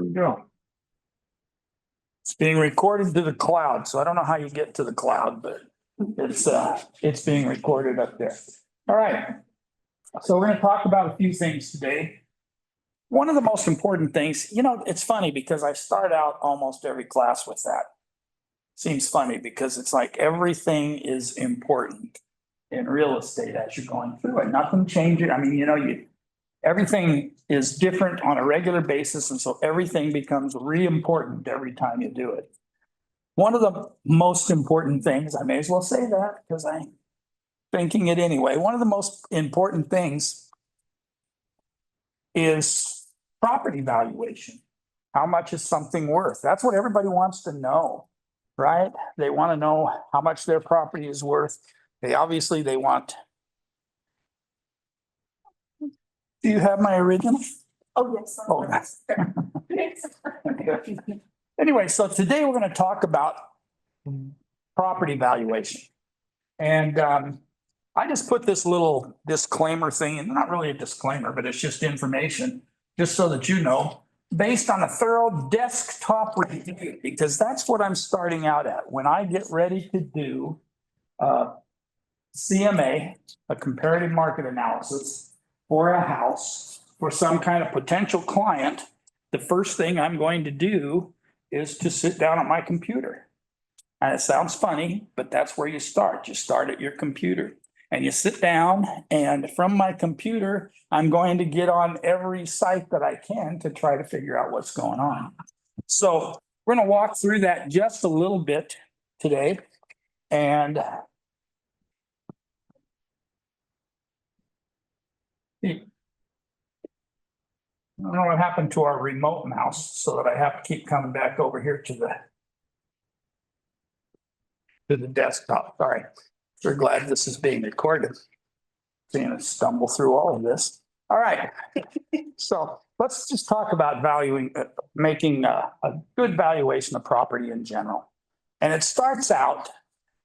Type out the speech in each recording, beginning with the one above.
we go. It's being recorded to the cloud, so I don't know how you get to the cloud, but it's being recorded up there. All right. So we're going to talk about a few things today. One of the most important things, it's funny because I start out almost every class with that. Seems funny because it's like everything is important in real estate as you're going through it. Nothing changes. I mean, everything is different on a regular basis, and so everything becomes re-important every time you do it. One of the most important things, I may as well say that because I'm thinking it anyway. One of the most important things is property valuation. How much is something worth? That's what everybody wants to know, right? They want to know how much their property is worth. They want. Do you have my original? Oh, yes. Oh, anyway, so today we're going to talk about property valuation. And I just put this little disclaimer thing in, not really a disclaimer, but it's just information, just so that you know, based on a thorough desktop review, because that's what I'm starting out at. When I get ready to do CMA, a comparative market analysis, for a house for some kind of potential client, the first thing I'm going to do is to sit down at my computer. And it sounds funny, but that's where you start. You start at your computer and you sit down, and from my computer, I'm going to get on every site that I can to try to figure out what's going on. So we're going to walk through that just a little bit today. And I don't know what happened to our remote mouse, so that I have to keep coming back over here to the desktop. Sorry. Sure glad this is being recorded. Seeing us stumble through all of this. All right. So let's just talk about making a good valuation of property in general. And it starts out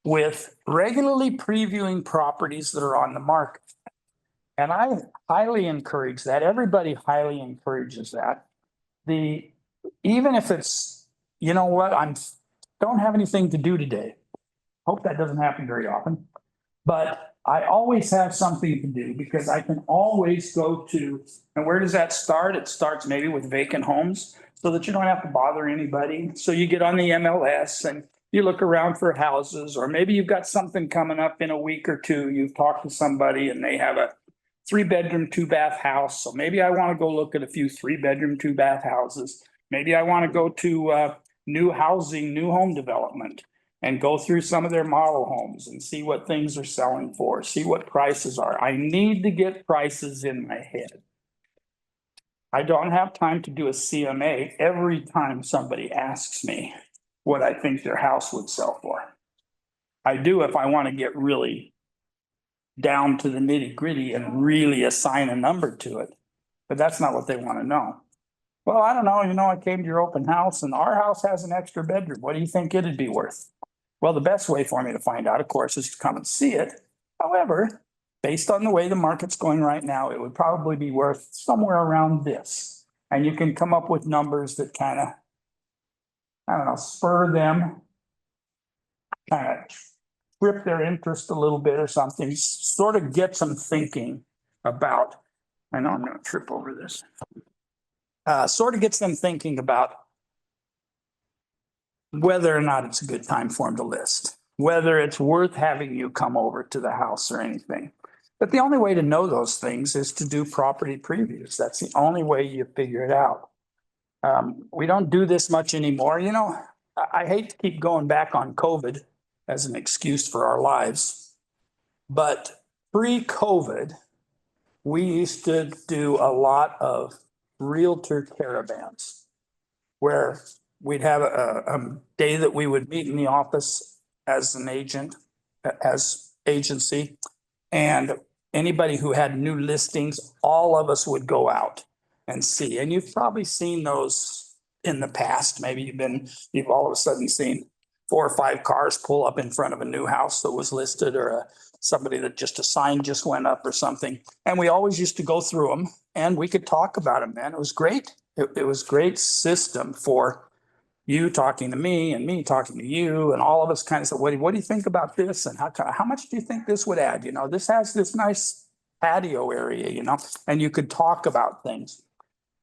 with regularly previewing properties that are on the market. And I highly encourage that. Everybody highly encourages that. Even if it's, don't have anything to do today. Hope that doesn't happen very often. But I always have something to do because I can always go to, and where does that start? It starts maybe with vacant homes so that you don't have to bother anybody. So you get on the MLS and you look around for houses, or maybe you've got something coming up in a week or two. You've talked to somebody and they have a 3-bedroom, 2-bath house. So maybe I want to go look at a few 3-bedroom, 2-bath houses. Maybe I want to go to new housing, new home development and go through some of their model homes and see what things are selling for, see what prices are. I need to get prices in my head. I don't have time to do a CMA every time somebody asks me what I think their house would sell for. I do if I want to get really down to the nitty-gritty and really assign a number to it. But that's not what they want to know. Well, I don't know, I came to your open house and our house has an extra bedroom. What do you think it'd be worth? Well, the best way for me to find out, of course, is to come and see it. However, based on the way the market's going right now, it would probably be worth somewhere around this. And you can come up with numbers that kind of, spur them, kind of grip their interest a little bit or something, sort of get some thinking about, I know I'm going to trip over this, sort of gets them thinking about whether or not it's a good time for them to list, whether it's worth having you come over to the house or anything. But the only way to know those things is to do property previews. That's the only way you figure it out. We don't do this much anymore. I hate to keep going back on COVID as an excuse for our lives, but pre-COVID, we used to do a lot of realtor caravans where we'd have a day that we would meet in the office as an agent, as agency, and anybody who had new listings, all of us would go out and see. And you've probably seen those in the past. Maybe you've all of a sudden seen 4 or 5 cars pull up in front of a new house that was listed, or somebody that just a sign just went up or something. And we always used to go through them and we could talk about them, man. It was great. it was great system for you talking to me and me talking to you and all of us kind of said, what do you think about this? And how much do you think this would add? You know, this has this nice patio area, you know, and you could talk about things.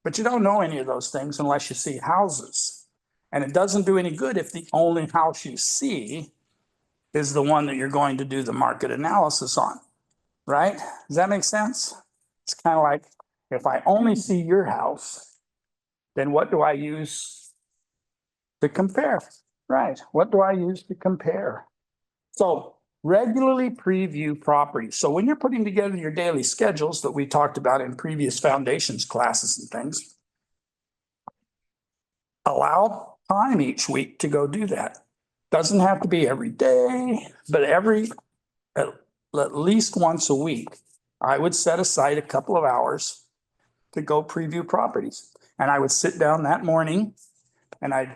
But you don't know any of those things unless you see houses. And it doesn't do any good if the only house you see is the one that you're going to do the market analysis on, right? Does that make sense? It's kind of like, if I only see your house, then what do I use to compare? Right, what do I use to compare? So regularly preview properties. So when you're putting together your daily schedules that we talked about in previous foundations classes and things, allow time each week to go do that. Doesn't have to be every day, but at least once a week, I would set aside a couple of hours to go preview properties. And I would sit down that morning and I'd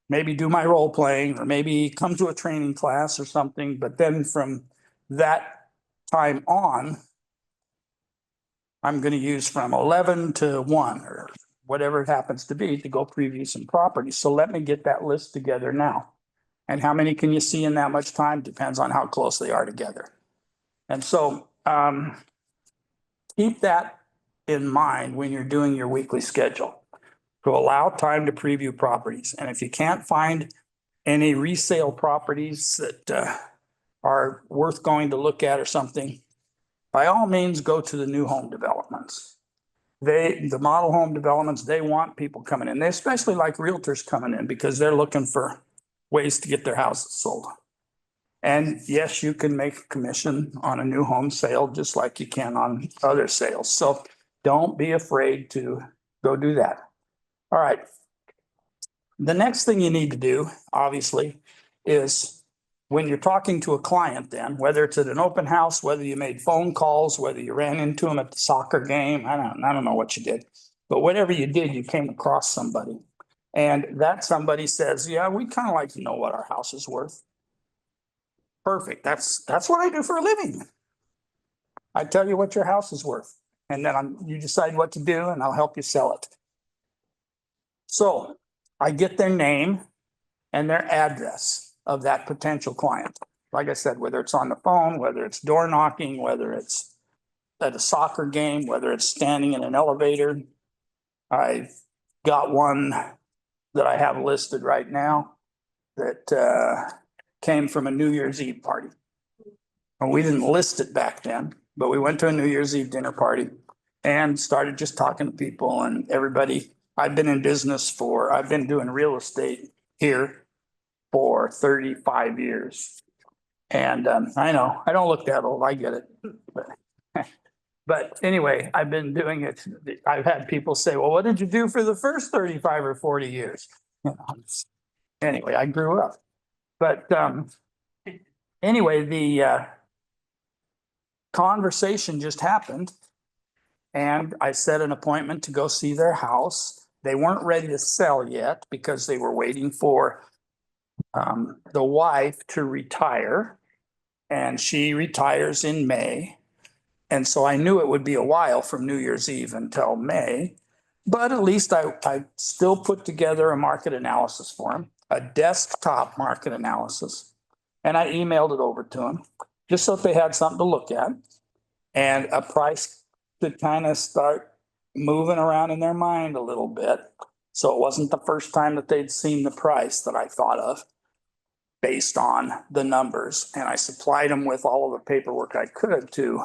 maybe do my role playing or maybe come to a training class or something. But then from that time on, I'm going to use from 11 to 1 or whatever it happens to be to go preview some properties. So let me get that list together now. And how many can you see in that much time? Depends on how close they are together. And so keep that in mind when you're doing your weekly schedule to allow time to preview properties. And if you can't find any resale properties that are worth going to look at or something, by all means, go to the new home developments. The model home developments, they want people coming in. They especially like realtors coming in because they're looking for ways to get their houses sold. And yes, you can make a commission on a new home sale just like you can on other sales. So don't be afraid to go do that. All right. The next thing you need to do, obviously, is when you're talking to a client then, whether it's at an open house, whether you made phone calls, whether you ran into them at the soccer game, I don't know what you did, but whatever you did, you came across somebody. And that somebody says, yeah, we'd kind of like to know what our house is worth. Perfect. That's what I do for a living. I tell you what your house is worth, and then you decide what to do, and I'll help you sell it. So I get their name and their address of that potential client. Like I said, whether it's on the phone, whether it's door knocking, whether it's at a soccer game, whether it's standing in an elevator. I've got one that I have listed right now that came from a New Year's Eve party. And we didn't list it back then, but we went to a New Year's Eve dinner party and started just talking to people and everybody. I've been doing real estate here for 35 years. And I know, I don't look that old, I get it. But anyway, I've been doing it. I've had people say, well, what did you do for the first 35 or 40 years? Anyway, I grew up. But anyway, the conversation just happened. And I set an appointment to go see their house. They weren't ready to sell yet because they were waiting for the wife to retire. And she retires in May. And so I knew it would be a while from New Year's Eve until May. But at least I still put together a market analysis for them, a desktop market analysis. And I emailed it over to them just so that they had something to look at and a price to kind of start moving around in their mind a little bit. So it wasn't the first time that they'd seen the price that I thought of based on the numbers. And I supplied them with all of the paperwork I could to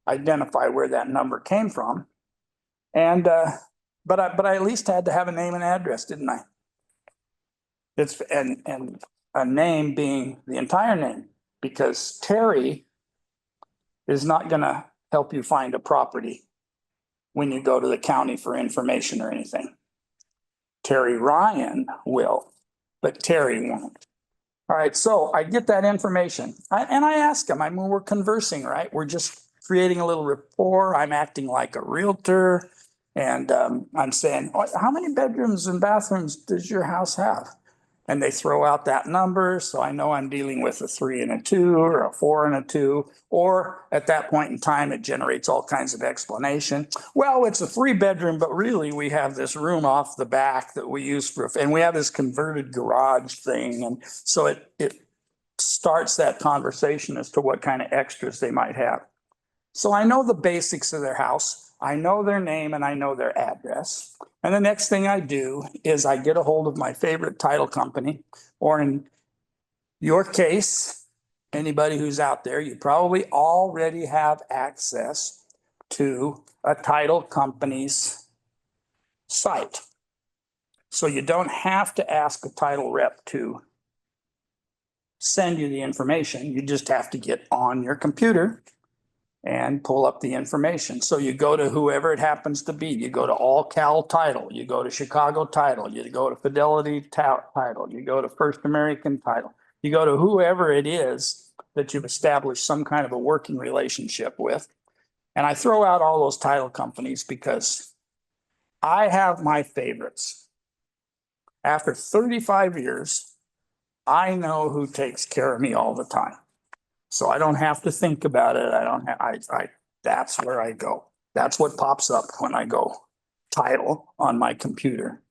identify where that number came from. And but I at least had to have a name and address, didn't I? It's and a name being the entire name, because Terry is not going to help you find a property when you go to the county for information or anything. Terry Ryan will, but Terry won't. All right, so I get that information and I ask him, I mean, we're conversing, right? We're just creating a little rapport. I'm acting like a realtor and I'm saying, how many bedrooms and bathrooms does your house have? and they throw out that number. So I know I'm dealing with a 3 and a 2 or a 4 and a 2, or at that point in time, it generates all kinds of explanation. Well, it's a 3-bedroom, but really we have this room off the back that we use for, and we have this converted garage thing. And so it starts that conversation as to what kind of extras they might have. So I know the basics of their house. I know their name and I know their address. And the next thing I do is I get a hold of my favorite title company, or in your case, anybody who's out there, you probably already have access to a title company's site. So you don't have to ask a title rep to send you the information. You just have to get on your computer and pull up the information. So you go to whoever it happens to be. You go to All Cal Title, you go to Chicago Title, you go to Fidelity Title, you go to First American Title, you go to whoever it is that you've established some kind of a working relationship with. And I throw out all those title companies because I have my favorites. After 35 years, I know who takes care of me all the time. So I don't have to think about it. That's where I go. That's what pops up when I go title on my computer.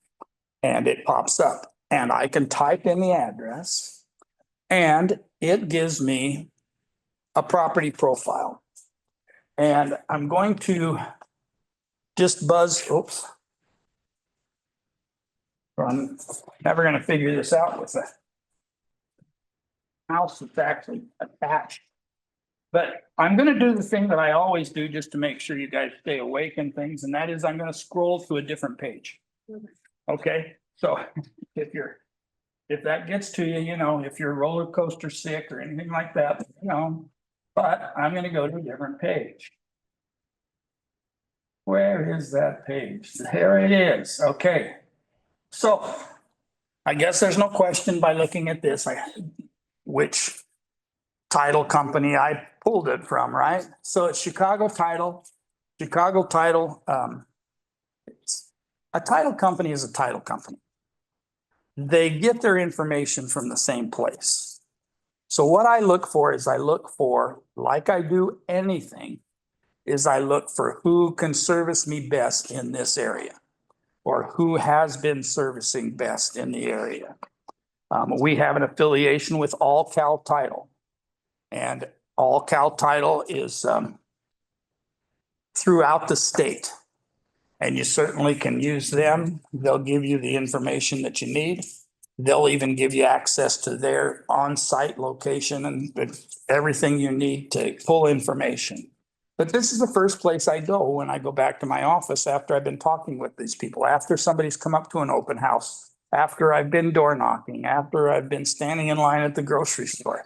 And it pops up and I can type in the address and it gives me a property profile. And I'm going to just buzz, oops. I'm never going to figure this out with a house that's actually attached. But I'm going to do the thing that I always do just to make sure you guys stay awake and things, and that is I'm going to scroll to a different page. Okay, so if that gets to you, you know, if you're roller coaster sick or anything like that, you know, but I'm going to go to a different page. Where is that page? There it is. Okay, so I guess there's no question by looking at this, which title company I pulled it from, right? So it's Chicago Title. Chicago Title. A title company is a title company. They get their information from the same place. So what I look for is like I do anything, is I look for who can service me best in this area, or who has been servicing best in the area. We have an affiliation with All Cal Title. And All Cal Title is throughout the state. And you certainly can use them. They'll give you the information that you need. They'll even give you access to their on-site location and everything you need to pull information. But this is the first place I go when I go back to my office after I've been talking with these people, after somebody's come up to an open house, after I've been door knocking, after I've been standing in line at the grocery store.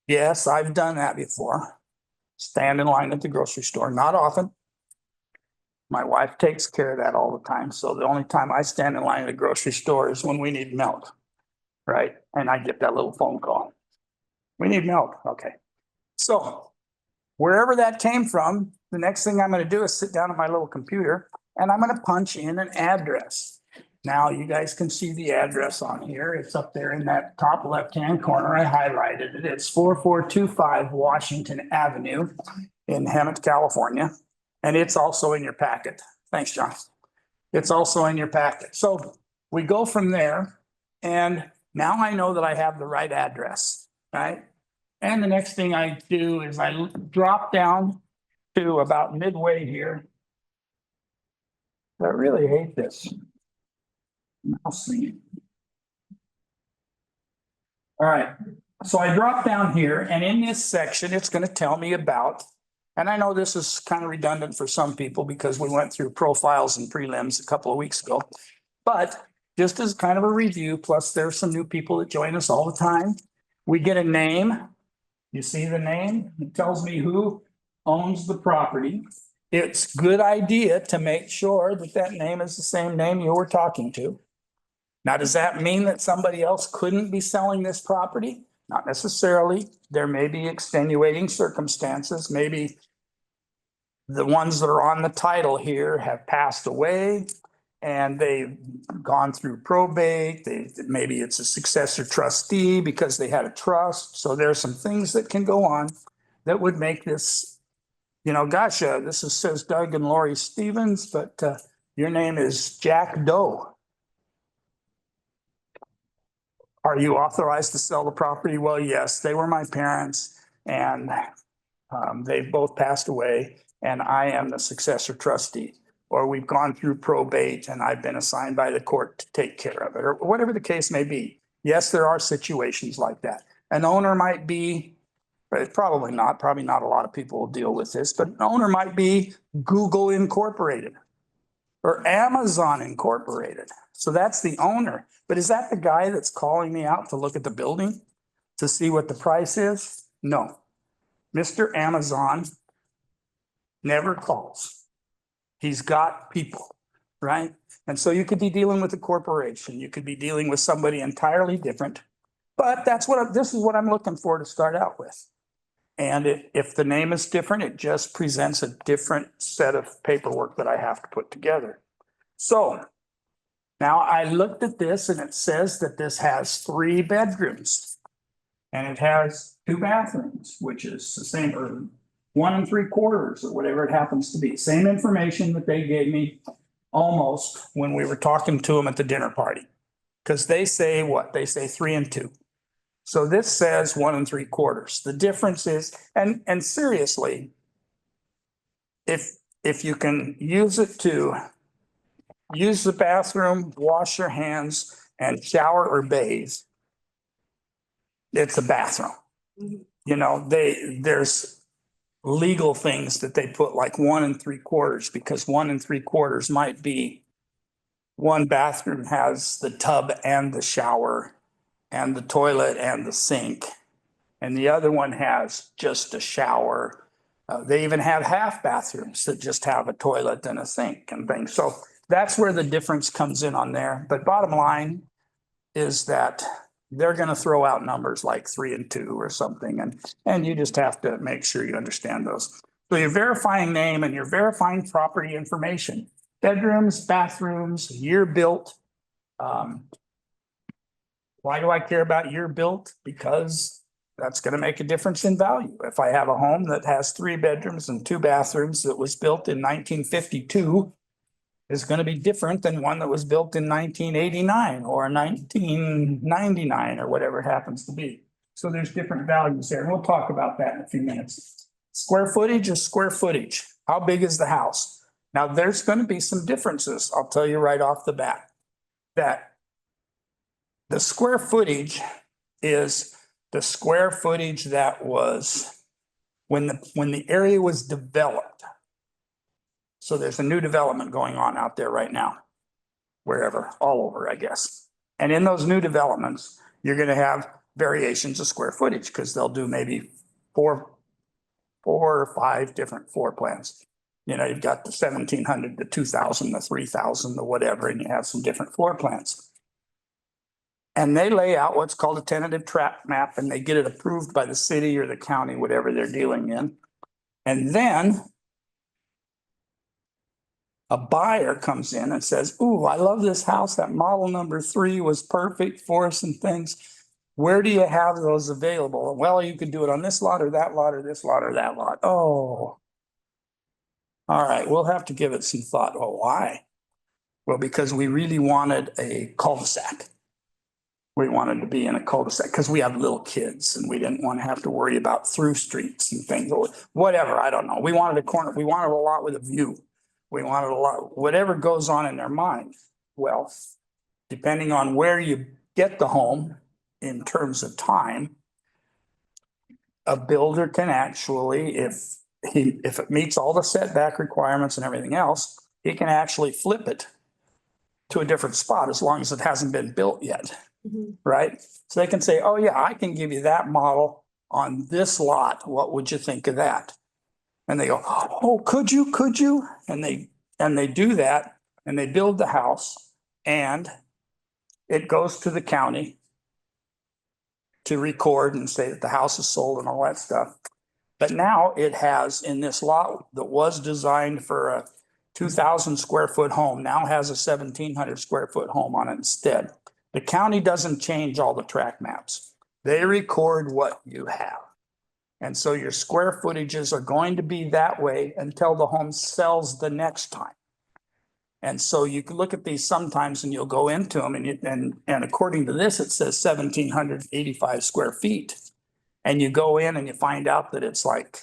Yes, I've done that before. Stand in line at the grocery store, not often. My wife takes care of that all the time. So the only time I stand in line at a grocery store is when we need milk, right? And I get that little phone call. We need milk. Okay. So wherever that came from, the next thing I'm going to do is sit down at my little computer and I'm going to punch in an address. Now you guys can see the address on here. It's up there in that top left-hand corner. I highlighted it. It's 4425 Washington Avenue in Hemet, California. And it's also in your packet. Thanks, John. It's also in your packet. So we go from there. And now I know that I have the right address, right? And the next thing I do is I drop down to about midway here. I really hate this. Mouse thing. All right. So I drop down here, and in this section, it's going to tell me about, and I know this is kind of redundant for some people because we went through profiles and prelims a couple of weeks ago, but just as kind of a review, plus there's some new people that join us all the time. We get a name. You see the name? It tells me who owns the property. It's a good idea to make sure that that name is the same name you were talking to. Now, does that mean that somebody else couldn't be selling this property? Not necessarily. There may be extenuating circumstances. Maybe the ones that are on the title here have passed away. and they've gone through probate. Maybe it's a successor trustee because they had a trust. So there are some things that can go on that would make this, gosh, says Doug and Lori Stevens, but your name is Jack Doe. Are you authorized to sell the property? Well, yes, they were my parents, and they both passed away, and I am the successor trustee. Or we've gone through probate and I've been assigned by the court to take care of it, or whatever the case may be. Yes, there are situations like that. An owner might be, but probably not a lot of people will deal with this, but an owner might be Google Incorporated or Amazon Incorporated. So that's the owner. But is that the guy that's calling me out to look at the building to see what the price is? No. Mr. Amazon never calls. He's got people, right? And so you could be dealing with a corporation. You could be dealing with somebody entirely different. But this is what I'm looking for to start out with. And if the name is different, it just presents a different set of paperwork that I have to put together. So now I looked at this and it says that this has 3 bedrooms and it has 2 bathrooms, which is the same, or 1 3/4 or whatever it happens to be. Same information that they gave me almost when we were talking to them at the dinner party. Because they say what? They say 3 and 2. So this says 1 3/4. The difference is, and seriously, if you can use it to use the bathroom, wash your hands, and shower or bathe, it's a bathroom. There's legal things that they put like 1 3/4, because 1 3/4 might be one bathroom has the tub and the shower and the toilet and the sink, and the other one has just a shower. They even have half bathrooms that just have a toilet and a sink and things. So that's where the difference comes in on there. But bottom line is that they're going to throw out numbers like 3 and 2 or something. And you just have to make sure you understand those. So you're verifying name and you're verifying property information, bedrooms, bathrooms, year built. Why do I care about year built? Because that's going to make a difference in value. If I have a home that has 3 bedrooms and 2 bathrooms that was built in 1952, is going to be different than one that was built in 1989 or 1999 or whatever it happens to be. So there's different values there. And we'll talk about that in a few minutes. Square footage is square footage. How big is the house? Now there's going to be some differences. I'll tell you right off the bat that the square footage is the square footage that was when the area was developed. So there's a new development going on out there right now, wherever, all over, I guess. And in those new developments, you're going to have variations of square footage because they'll do maybe four or 5 different floor plans. You've got the 1,700, the 2,000, the 3,000, the whatever, and you have some different floor plans. And they lay out what's called a tentative tract map, and they get it approved by the city or the county, whatever they're dealing in. And then a buyer comes in and says, "Ooh, I love this house. That model number 3 was perfect for us and things. Where do you have those available?" "Well, you could do it on this lot or that lot or this lot or that lot." "Oh, all right, we'll have to give it some thought." "Well, why?" "Well, because we really wanted a cul-de-sac. We wanted to be in a cul-de-sac because we have little kids and we didn't want to have to worry about through streets and things or whatever. I don't know. We wanted a corner. We wanted a lot with a view. We wanted a lot, whatever goes on in their mind." Well, depending on where you get the home in terms of time, a builder can actually, if it meets all the setback requirements and everything else, he can actually flip it to a different spot as long as it hasn't been built yet. Right? So they can say, "Oh yeah, I can give you that model on this lot. What would you think of that?" And they go, "Oh, could you? And they do that and they build the house and it goes to the county to record and say that the house is sold and all that stuff. But now it has in this lot that was designed for a 2,000 square foot home now has a 1,700 square foot home on it instead. The county doesn't change all the tract maps. They record what you have. And so your square footages are going to be that way until the home sells the next time. And so you can look at these sometimes and you'll go into them and according to this, it says 1,785 square feet. And you go in and you find out that it's like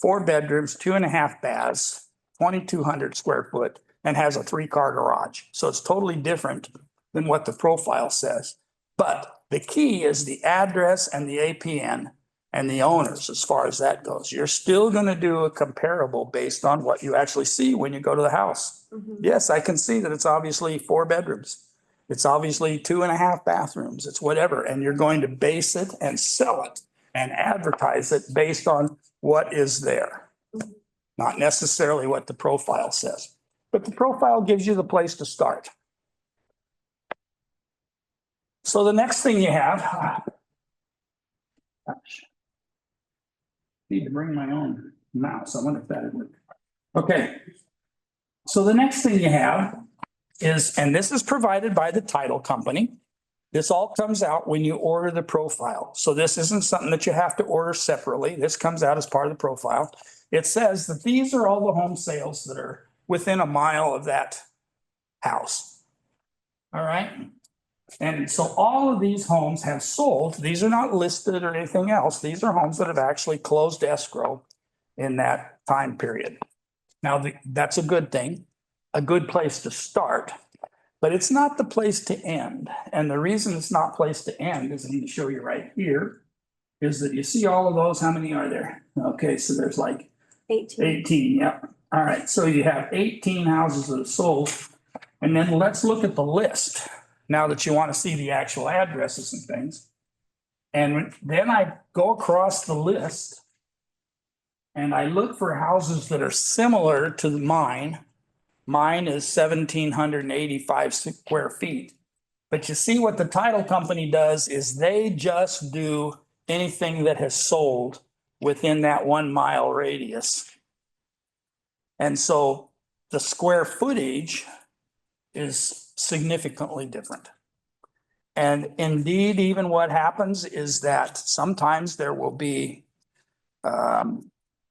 4 bedrooms, 2.5 baths, 2,200 square foot, and has a 3-car garage. So it's totally different than what the profile says. But the key is the address and the APN and the owners as far as that goes. You're still going to do a comparable based on what you actually see when you go to the house. Yes, I can see that it's obviously 4 bedrooms. It's obviously 2.5 bathrooms. It's whatever. And you're going to base it and sell it and advertise it based on what is there. Not necessarily what the profile says, but the profile gives you the place to start. So the next thing you have, gosh, need to bring my own mouse. I wonder if that would work. Okay. So the next thing you have is, and this is provided by the title company. This all comes out when you order the profile. So this isn't something that you have to order separately. This comes out as part of the profile. It says that these are all the home sales that are within a mile of that house. All right. And so all of these homes have sold. These are not listed or anything else. These are homes that have actually closed escrow in that time period. Now, that's a good thing, a good place to start, but it's not the place to end. And the reason it's not place to end is, I'm going to show you right here, is that you see all of those. How many are there? Okay, so there's like 18. Yeah. All right. So you have 18 houses that have sold. And then let's look at the list now that you want to see the actual addresses and things. And then I go across the list and I look for houses that are similar to mine. Mine is 1,785 square feet. But you see what the title company does is they just do anything that has sold within that 1 mile radius. And so the square footage is significantly different. And indeed, even what happens is that sometimes there will be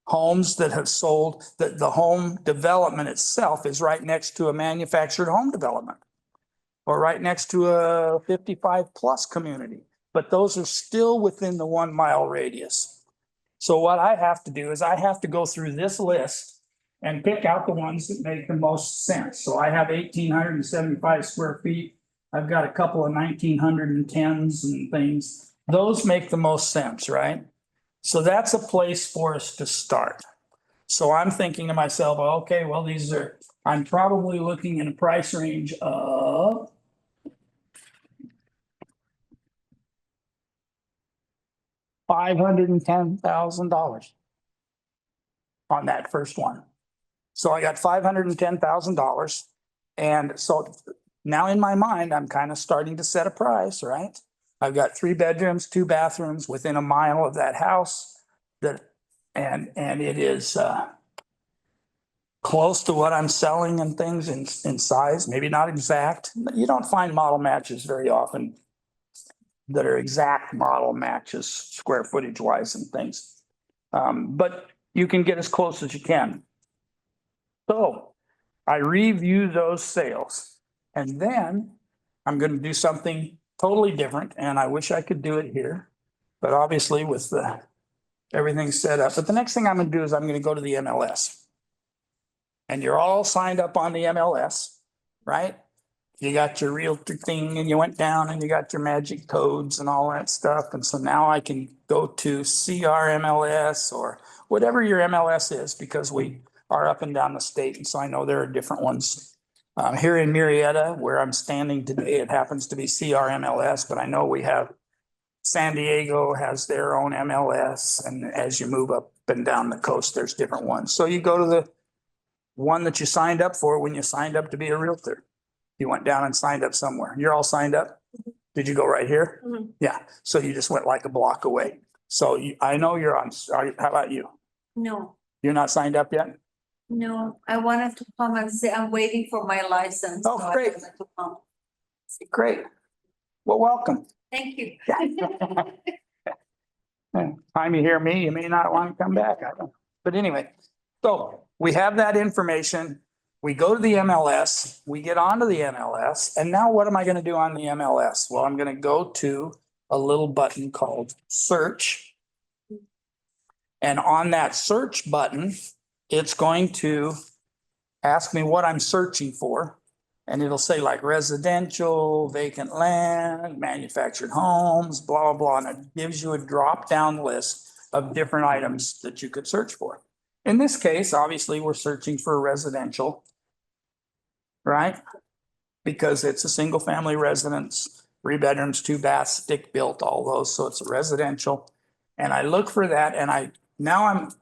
homes that have sold, that the home development itself is right next to a manufactured home development or right next to a 55 plus community, but those are still within the 1 mile radius. So what I have to do is I have to go through this list and pick out the ones that make the most sense. So I have 1,875 square feet. I've got a couple of 1,910s and things. Those make the most sense, right? So that's a place for us to start. So I'm thinking to myself, okay, well, I'm probably looking in a price range of $510,000 on that first one. So I got $510,000. And so now in my mind, I'm kind of starting to set a price, right? I've got 3 bedrooms, 2 bathrooms within a mile of that house and it is close to what I'm selling and things in size, maybe not exact. You don't find model matches very often that are exact model matches square footage wise and things. But you can get as close as you can. So I review those sales and then I'm going to do something totally different. And I wish I could do it here, but obviously with everything set up. But the next thing I'm going to do is I'm going to go to the MLS. And you're all signed up on the MLS, right? You got your realtor thing and you went down and you got your magic codes and all that stuff. And so now I can go to CRMLS or whatever your MLS is, because we are up and down the state. And so I know there are different ones. Here in Murrieta, where I'm standing today, it happens to be CRMLS, but I know we have San Diego has their own MLS. And as you move up and down the coast, there's different ones. So you go to the one that you signed up for when you signed up to be a realtor. You went down and signed up somewhere. You're all signed up? Did you go right here? Mm-hmm. Yeah. So you just went like a block away. So I know you're on. How about you? No. You're not signed up yet? No, I wanted to come and say, I'm waiting for my license. Oh, so I great. wanted to come. Great. Well, welcome. Thank you. Time you hear me, you may not want to come back. I don't know. But anyway, so we have that information. We go to the MLS, we get onto the MLS, and now what am I going to do on the MLS? Well, I'm going to go to a little button called search. And on that search button, it's going to ask me what I'm searching for. And it'll say like residential, vacant land, manufactured homes, blah, blah, blah. And it gives you a drop down list of different items that you could search for. In this case, obviously, we're searching for residential, right? Because it's a single family residence, 3 bedrooms, 2 baths, stick built, all those. So it's a residential. And I look for that and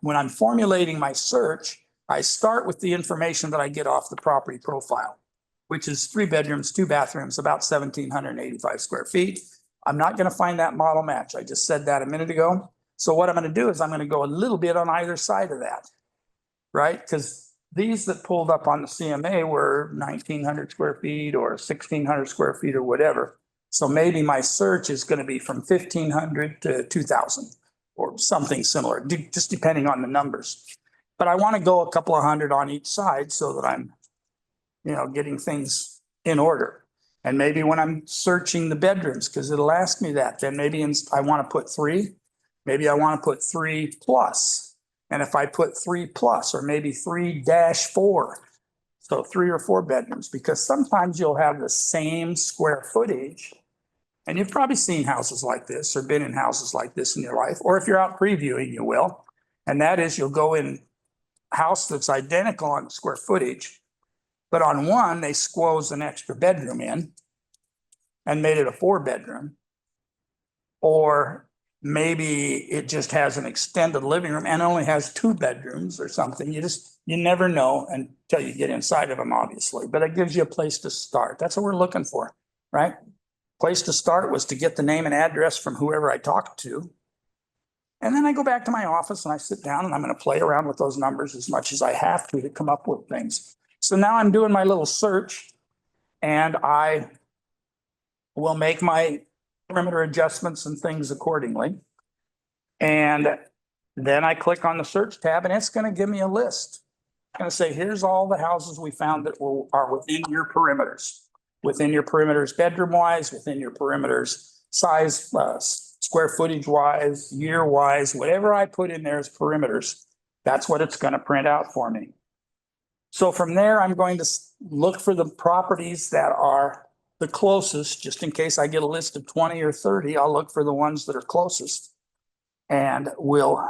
when I'm formulating my search, I start with the information that I get off the property profile, which is 3 bedrooms, 2 bathrooms, about 1,785 square feet. I'm not going to find that model match. I just said that a minute ago. So what I'm going to do is I'm going to go a little bit on either side of that, right? Because these that pulled up on the CMA were 1,900 square feet or 1,600 square feet or whatever. So maybe my search is going to be from 1,500 to 2,000 or something similar, just depending on the numbers. But I want to go a couple of hundred on each side so that I'm, getting things in order. And maybe when I'm searching the bedrooms, because it'll ask me that, then maybe I want to put 3, maybe I want to put 3 plus. And if I put 3 plus or maybe 3-4, so 3 or 4 bedrooms, because sometimes you'll have the same square footage. And you've probably seen houses like this or been in houses like this in your life, or if you're out previewing, you will. And that is you'll go in a house that's identical on square footage, but on one, they squoze an extra bedroom in and made it a 4 bedroom. Or maybe it just has an extended living room and only has 2 bedrooms or something. You never know until you get inside of them, obviously, but it gives you a place to start. That's what we're looking for, right? Place to start was to get the name and address from whoever I talked to. And then I go back to my office and I sit down and I'm going to play around with those numbers as much as I have to come up with things. So now I'm doing my little search and I will make my perimeter adjustments and things accordingly. And then I click on the search tab and it's going to give me a list. It's going to say, here's all the houses we found that are within your perimeters. Within your perimeters bedroom wise, within your perimeters size, square footage wise, year wise, whatever I put in there as perimeters, that's what it's going to print out for me. So from there, I'm going to look for the properties that are the closest, just in case I get a list of 20 or 30, I'll look for the ones that are closest and we'll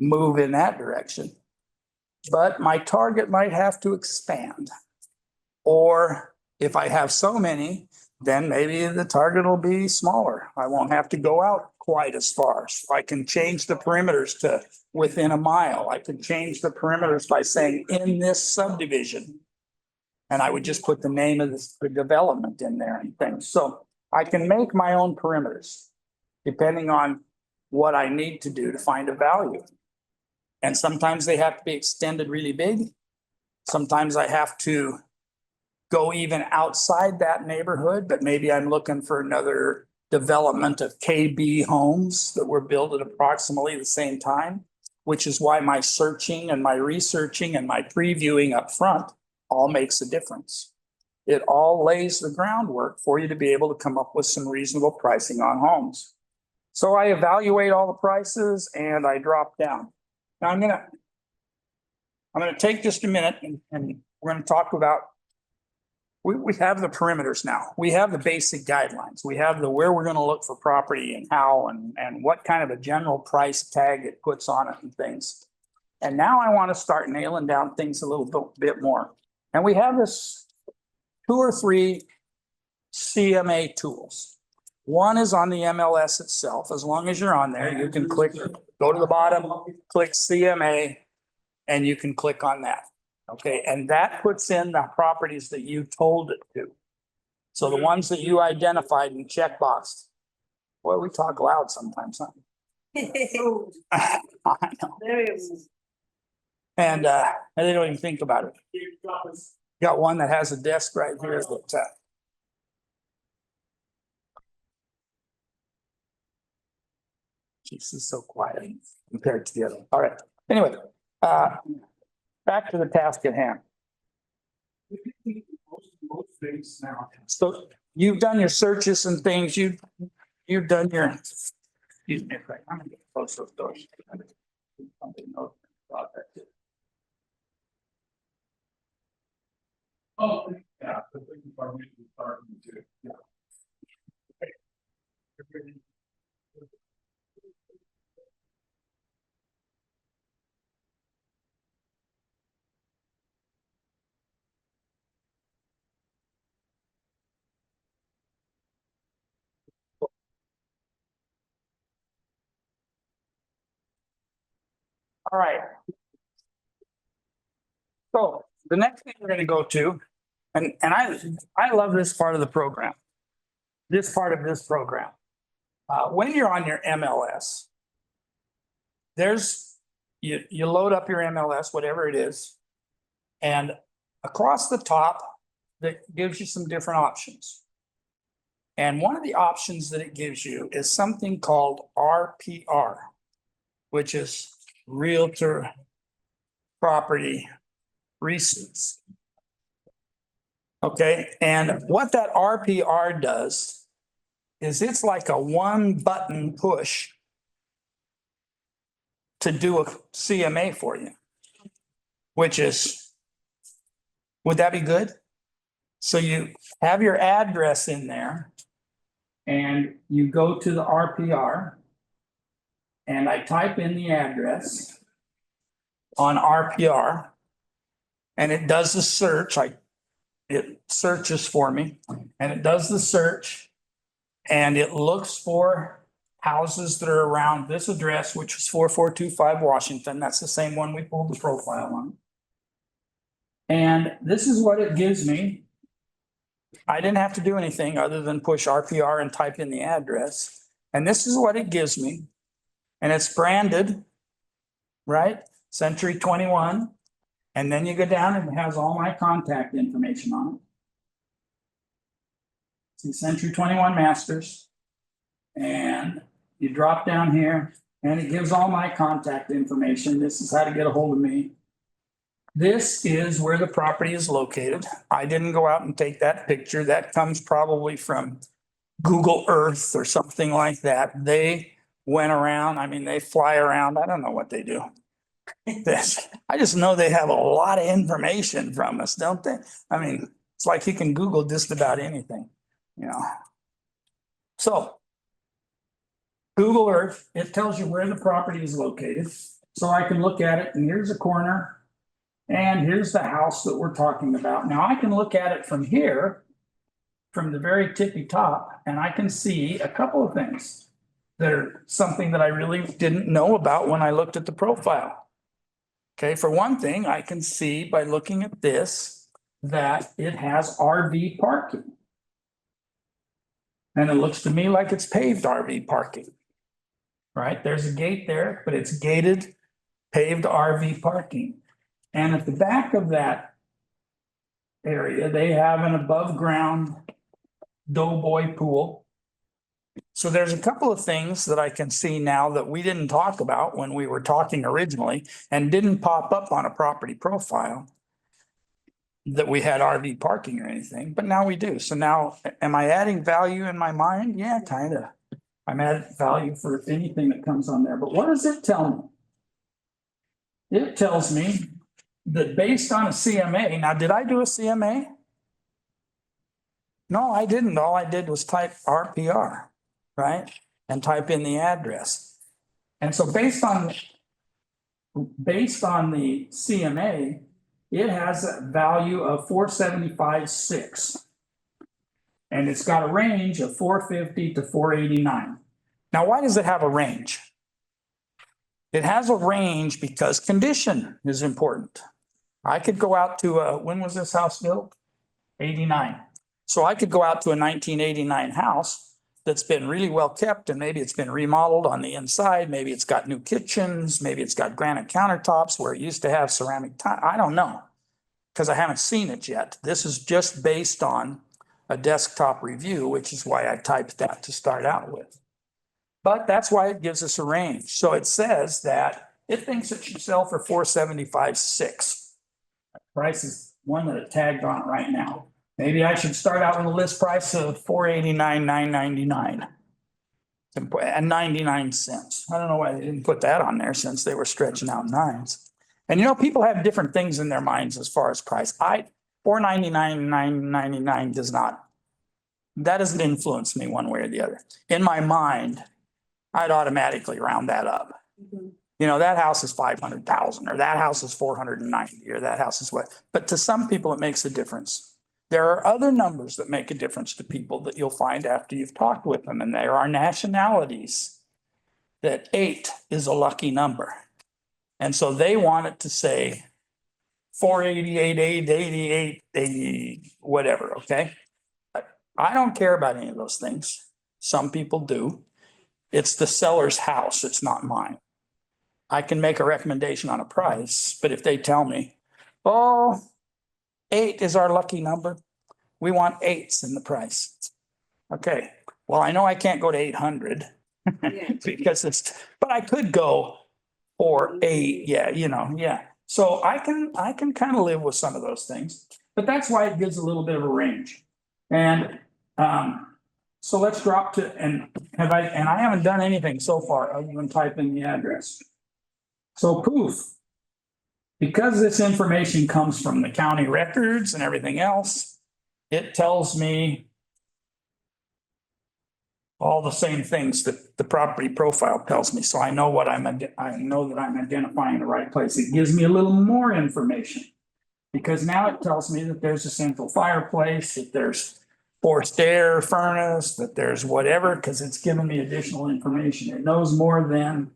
move in that direction. But my target might have to expand. Or if I have so many, then maybe the target will be smaller. I won't have to go out quite as far. So I can change the perimeters to within a mile. I can change the perimeters by saying in this subdivision. And I would just put the name of the development in there and things. So I can make my own perimeters depending on what I need to do to find a value. And sometimes they have to be extended really big. Sometimes I have to go even outside that neighborhood, but maybe I'm looking for another development of KB homes that were built at approximately the same time, which is why my searching and my researching and my previewing up front all makes a difference. It all lays the groundwork for you to be able to come up with some reasonable pricing on homes. So I evaluate all the prices and I drop down. Now I'm gonna take just a minute and we're gonna talk about we have the perimeters now. We have the basic guidelines. We have the where we're going to look for property and how and what kind of a general price tag it puts on it and things. And now I want to start nailing down things a little bit more. And we have this 2 or 3 CMA tools. One is on the MLS itself. As long as you're on there, you can click, go to the bottom, click CMA, and you can click on that. Okay, and that puts in the properties that you told it to. So the ones that you identified and checkboxed. Well, we talk loud sometimes, huh? I know. And they don't even think about it. Got one that has a desk right here that this is so quiet compared to the other one. All right. Anyway, back to the task at hand. So you've done your searches and things. You've done your. Excuse me, Frank. I'm gonna get close to those doors. Somebody knows about that too. Oh, yeah. Yeah. All right. So the next thing we're going to go to, and I love this part of the program. This part of this program. When you're on your MLS, you load up your MLS, whatever it is, and across the top, that gives you some different options. And one of the options that it gives you is something called RPR, which is Realtor Property Receipts. Okay, and what that RPR does is it's like a one button push to do a CMA for you, which is, would that be good? So you have your address in there and you go to the RPR and I type in the address on RPR and it does the search. It searches for me and it does the search and it looks for houses that are around this address, which is 4425 Washington. That's the same one we pulled the profile on. And this is what it gives me. I didn't have to do anything other than push RPR and type in the address. And this is what it gives me. And it's branded, right? Century 21. And then you go down and it has all my contact information on it. See Century 21 Masters. And you drop down here and it gives all my contact information. This is how to get a hold of me. This is where the property is located. I didn't go out and take that picture. That comes probably from Google Earth or something like that. They went around. I mean, they fly around. I don't know what they do. I just know they have a lot of information from us, don't they? I mean, it's like you can Google just about anything, you know. So Google Earth, it tells you where the property is located. So I can look at it and here's a corner. And here's the house that we're talking about. Now I can look at it from here, from the very tippy top, and I can see a couple of things that are something that I really didn't know about when I looked at the profile. Okay, for one thing, I can see by looking at this that it has RV parking. And it looks to me like it's paved RV parking. Right, there's a gate there, but it's gated, paved RV parking. And at the back of that area, they have an above ground doughboy pool. So there's a couple of things that I can see now that we didn't talk about when we were talking originally and didn't pop up on a property profile that we had RV parking or anything, but now we do. So now, am I adding value in my mind? Yeah, kind of. I'm adding value for anything that comes on there. But what does it tell me? It tells me that based on a CMA, now did I do a CMA? No, I didn't. All I did was type RPR, right? And type in the address. And so based on the CMA, it has a value of 475.6. And it's got a range of 450 to 489. Now, why does it have a range? It has a range because condition is important. I could go out to when was this house built? 89. So I could go out to a 1989 house that's been really well kept, and maybe it's been remodeled on the inside, maybe it's got new kitchens, maybe it's got granite countertops where it used to have ceramic tile, I don't know. Because I haven't seen it yet. This is just based on a desktop review, which is why I typed that to start out with. But that's why it gives us a range. So it says that it thinks it should sell for 475.6. Price is one that it tagged on it right now. Maybe I should start out with a list price of 489,999 and 99 cents. I don't know why they didn't put that on there since they were stretching out nines. And people have different things in their minds as far as price. 499,999 does not, that doesn't influence me one way or the other. In my mind, I'd automatically round that up. That house is 500,000, or that house is 490, or that house is what, but to some people, it makes a difference. There are other numbers that make a difference to people that you'll find after you've talked with them, and there are nationalities that 8 is a lucky number. And so they want it to say 488, 888, 80, whatever, okay? I don't care about any of those things. Some people do. It's the seller's house, it's not mine. I can make a recommendation on a price, but if they tell me, oh, 8 is our lucky number, we want 8s in the price. Okay, well, I know I can't go to 800 because but I could go for 8, yeah. So I can kind of live with some of those things, but that's why it gives a little bit of a range. And so let's drop to, and I haven't done anything so far other than type in the address. So poof, because this information comes from the county records and everything else, it tells me all the same things that the property profile tells me. So I know I know that I'm identifying the right place. It gives me a little more information because now it tells me that there's a central fireplace, that there's forced air furnace, that there's whatever, because it's giving me additional information. It knows more than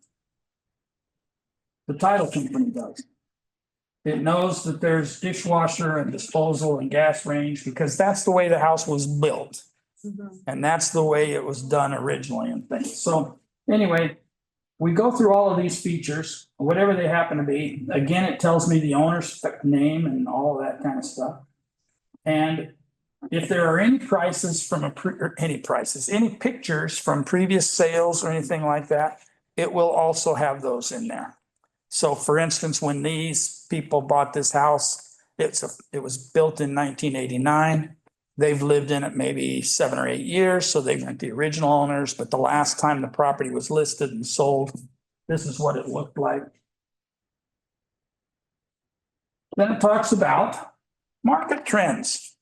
the title company does. It knows that there's dishwasher and disposal and gas range because that's the way the house was built. And that's the way it was done originally and things. So anyway, we go through all of these features, whatever they happen to be. Again, it tells me the owner's name and all of that kind of stuff. And if there are any prices from any pictures from previous sales or anything like that, it will also have those in there. So for instance, when these people bought this house, it was built in 1989. They've lived in it maybe 7 or 8 years, so they weren't the original owners, but the last time the property was listed and sold, this is what it looked like. Then it talks about market trends.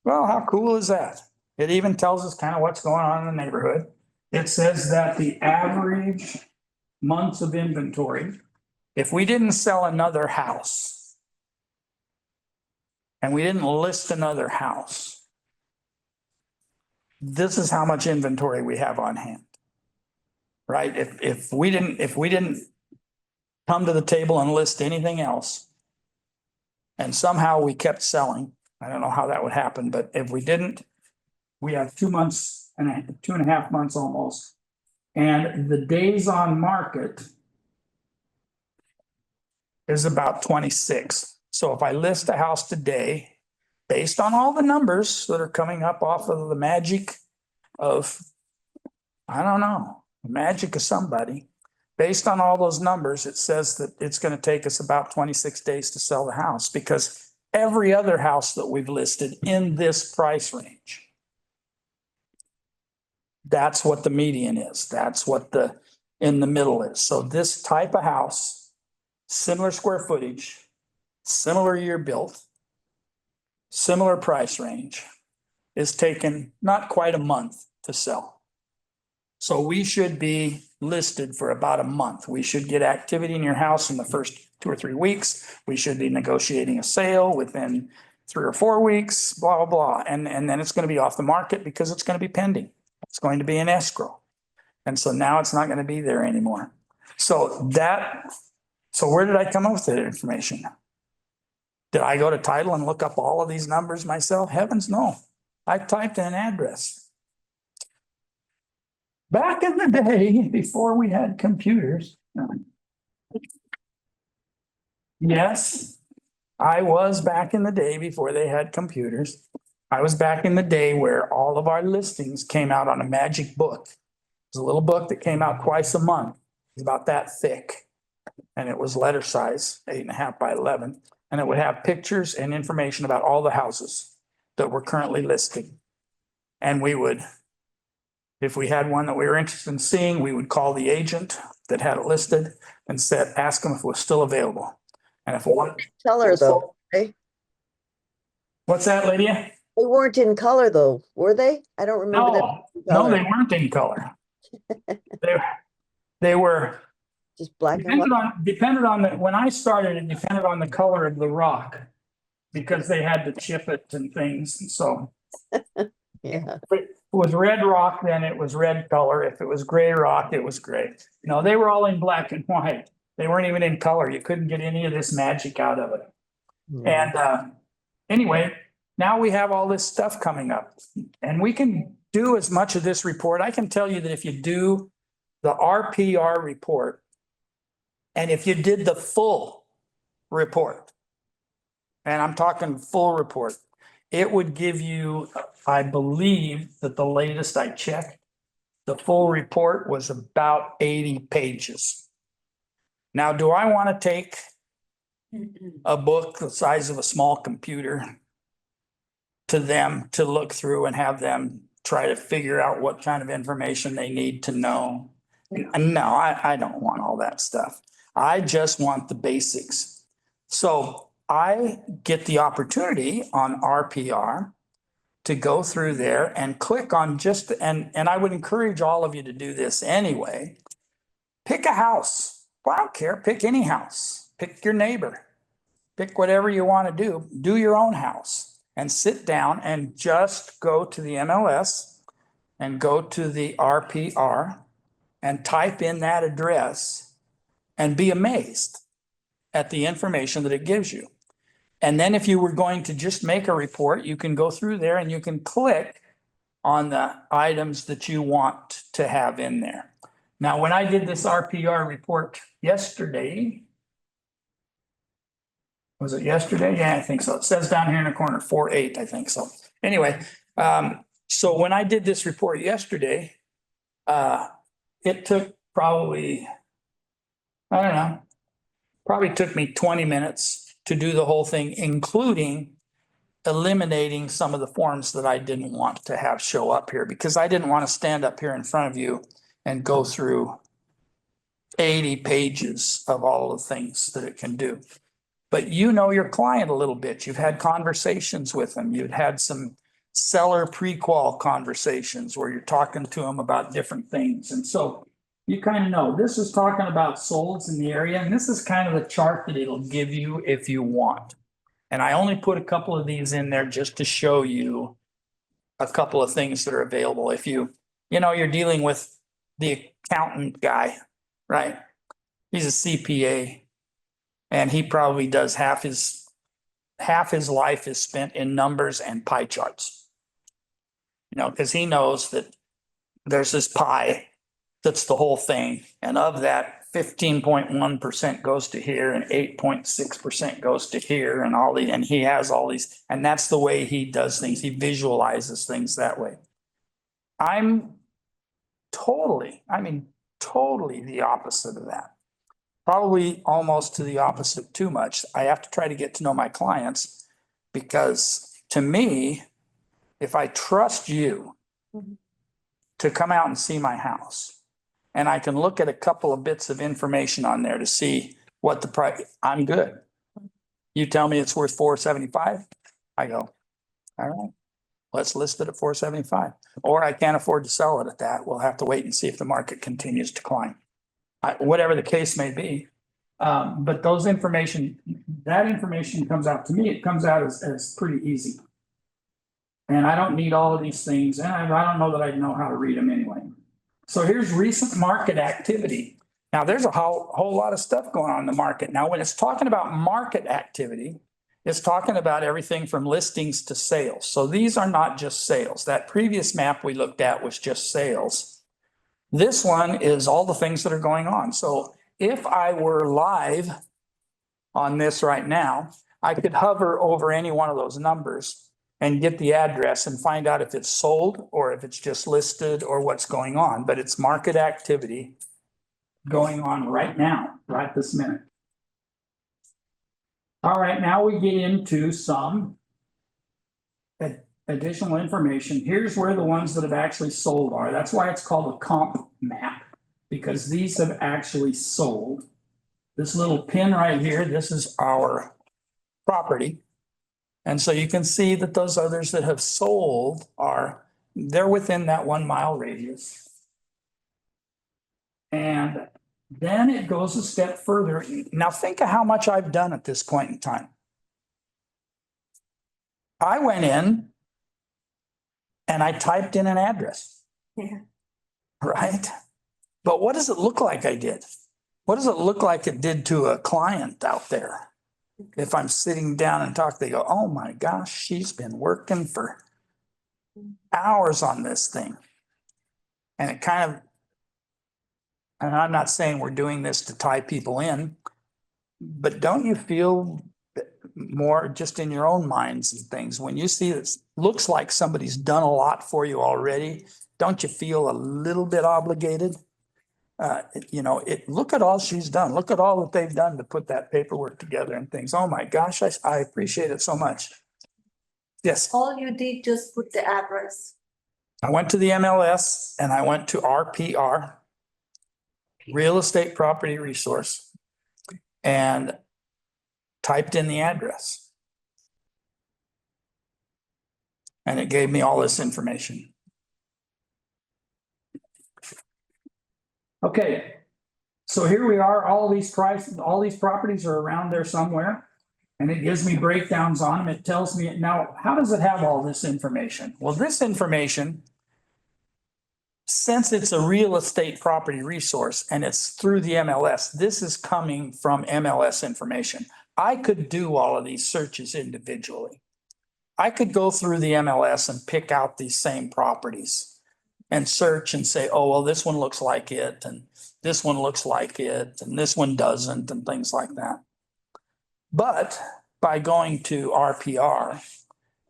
Well, how cool is that? It even tells us kind of what's going on in the neighborhood. It says that the average months of inventory, if we didn't sell another house and we didn't list another house, this is how much inventory we have on hand. Right? If we didn't come to the table and list anything else, and somehow we kept selling, I don't know how that would happen, but if we didn't, we have 2 months and 2.5 months almost. And the days on market is about 26. So if I list a house today, based on all the numbers that are coming up off of the magic of, I don't know, the magic of somebody, based on all those numbers, it says that it's going to take us about 26 days to sell the house because every other house that we've listed in this price range, that's what the median is. That's what the in the middle is. So this type of house, similar square footage, similar year built, similar price range, is taken not quite a month to sell. So we should be listed for about a month. We should get activity in your house in the first 2 or 3 weeks. We should be negotiating a sale within 3 or 4 weeks, blah, blah, blah. And then it's going to be off the market because it's going to be pending. It's going to be in escrow. And so now it's not going to be there anymore. So where did I come up with that information? Did I go to title and look up all of these numbers myself? Heavens no. I typed in an address. Back in the day, before we had computers. Yes, I was back in the day before they had computers. I was back in the day where all of our listings came out on a magic book. It was a little book that came out twice a month. It was about that thick. And it was letter size, 8.5 by 11. And it would have pictures and information about all the houses that were currently listed. And we would, if we had one that we were interested in seeing, we would call the agent that had it listed and said, ask them if it was still available. And if it wasn't, Color though, eh? what's that, Lydia? They weren't in color though, were they? I don't remember them. No, they weren't in color. They were Just black and white. depended on when I started, it depended on the color of the rock. Because they had to chip it and things, and so. Yeah. If it was red rock, then it was red color. If it was gray rock, it was gray. No, they were all in black and white. They weren't even in color. You couldn't get any of this magic out of it. And anyway, now we have all this stuff coming up and we can do as much of this report. I can tell you that if you do the RPR report and if you did the full report, and I'm talking full report, it would give you, I believe that the latest I checked, the full report was about 80 pages. Now, do I want to take a book the size of a small computer to them to look through and have them try to figure out what kind of information they need to know? No, I don't want all that stuff. I just want the basics. So I get the opportunity on RPR to go through there and click on just, and I would encourage all of you to do this anyway. Pick a house. Well, I don't care. Pick any house. Pick your neighbor. Pick whatever you want to do. Do your own house and sit down and just go to the MLS and go to the RPR and type in that address and be amazed at the information that it gives you. And then if you were going to just make a report, you can go through there and you can click on the items that you want to have in there. Now, when I did this RPR report yesterday, was it yesterday? Yeah, I think so. It says down here in the corner, 4/8, I think so. Anyway, so when I did this report yesterday, it took probably, I don't know, probably took me 20 minutes to do the whole thing, including eliminating some of the forms that I didn't want to have show up here because I didn't want to stand up here in front of you and go through 80 pages of all the things that it can do. But you know your client a little bit. You've had conversations with them. You've had some seller pre-qual conversations where you're talking to them about different things. And so you kind of know this is talking about solds in the area. And this is kind of the chart that it'll give you if you want. And I only put a couple of these in there just to show you a couple of things that are available. If you know, you're dealing with the accountant guy, right? He's a CPA. And he probably does half his life is spent in numbers and pie charts. You know, because he knows that there's this pie that's the whole thing. And of that, 15.1% goes to here and 8.6% goes to here and all the, and he has all these, and that's the way he does things. He visualizes things that way. I'm totally the opposite of that. Probably almost to the opposite too much. I have to try to get to know my clients because to me, if I trust you to come out and see my house and I can look at a couple of bits of information on there to see what the price, I'm good. You tell me it's worth 475. I go, all right, let's list it at 475. Or I can't afford to sell it at that. We'll have to wait and see if the market continues to climb. Whatever the case may be. But that information comes out to me, it comes out as pretty easy. And I don't need all of these things. And I don't know that I know how to read them anyway. So here's recent market activity. Now there's a whole lot of stuff going on in the market. Now, when it's talking about market activity, it's talking about everything from listings to sales. So these are not just sales. That previous map we looked at was just sales. This one is all the things that are going on. So if I were live on this right now, I could hover over any one of those numbers and get the address and find out if it's sold or if it's just listed or what's going on, but it's market activity going on right now, right this minute. All right, now we get into some additional information. Here's where the ones that have actually sold are. That's why it's called a comp map, because these have actually sold. This little pin right here, this is our property. And so you can see that those others that have sold they're within that 1 mile radius. And then it goes a step further. Now think of how much I've done at this point in time. I went in and I typed in an address. Yeah. Right? But what does it look like I did? What does it look like it did to a client out there? If I'm sitting down and talk, they go, oh my gosh, she's been working for hours on this thing. And it kind of, and I'm not saying we're doing this to tie people in, but don't you feel more just in your own minds and things, when you see this looks like somebody's done a lot for you already, don't you feel a little bit obligated? Look at all she's done. Look at all that they've done to put that paperwork together and things. Oh my gosh, I appreciate it so much. Yes, All you did just put the address. I went to the MLS and I went to RPR, Real Estate Property Resource, and typed in the address. And it gave me all this information. Okay, so here we are, all these properties are around there somewhere. And it gives me breakdowns on them. It tells me, now, how does it have all this information? Well, this information, since it's a real estate property resource and it's through the MLS, this is coming from MLS information. I could do all of these searches individually. I could go through the MLS and pick out these same properties and search and say, oh, well, this one looks like it, and this one looks like it, and this one doesn't, and things like that. But by going to RPR,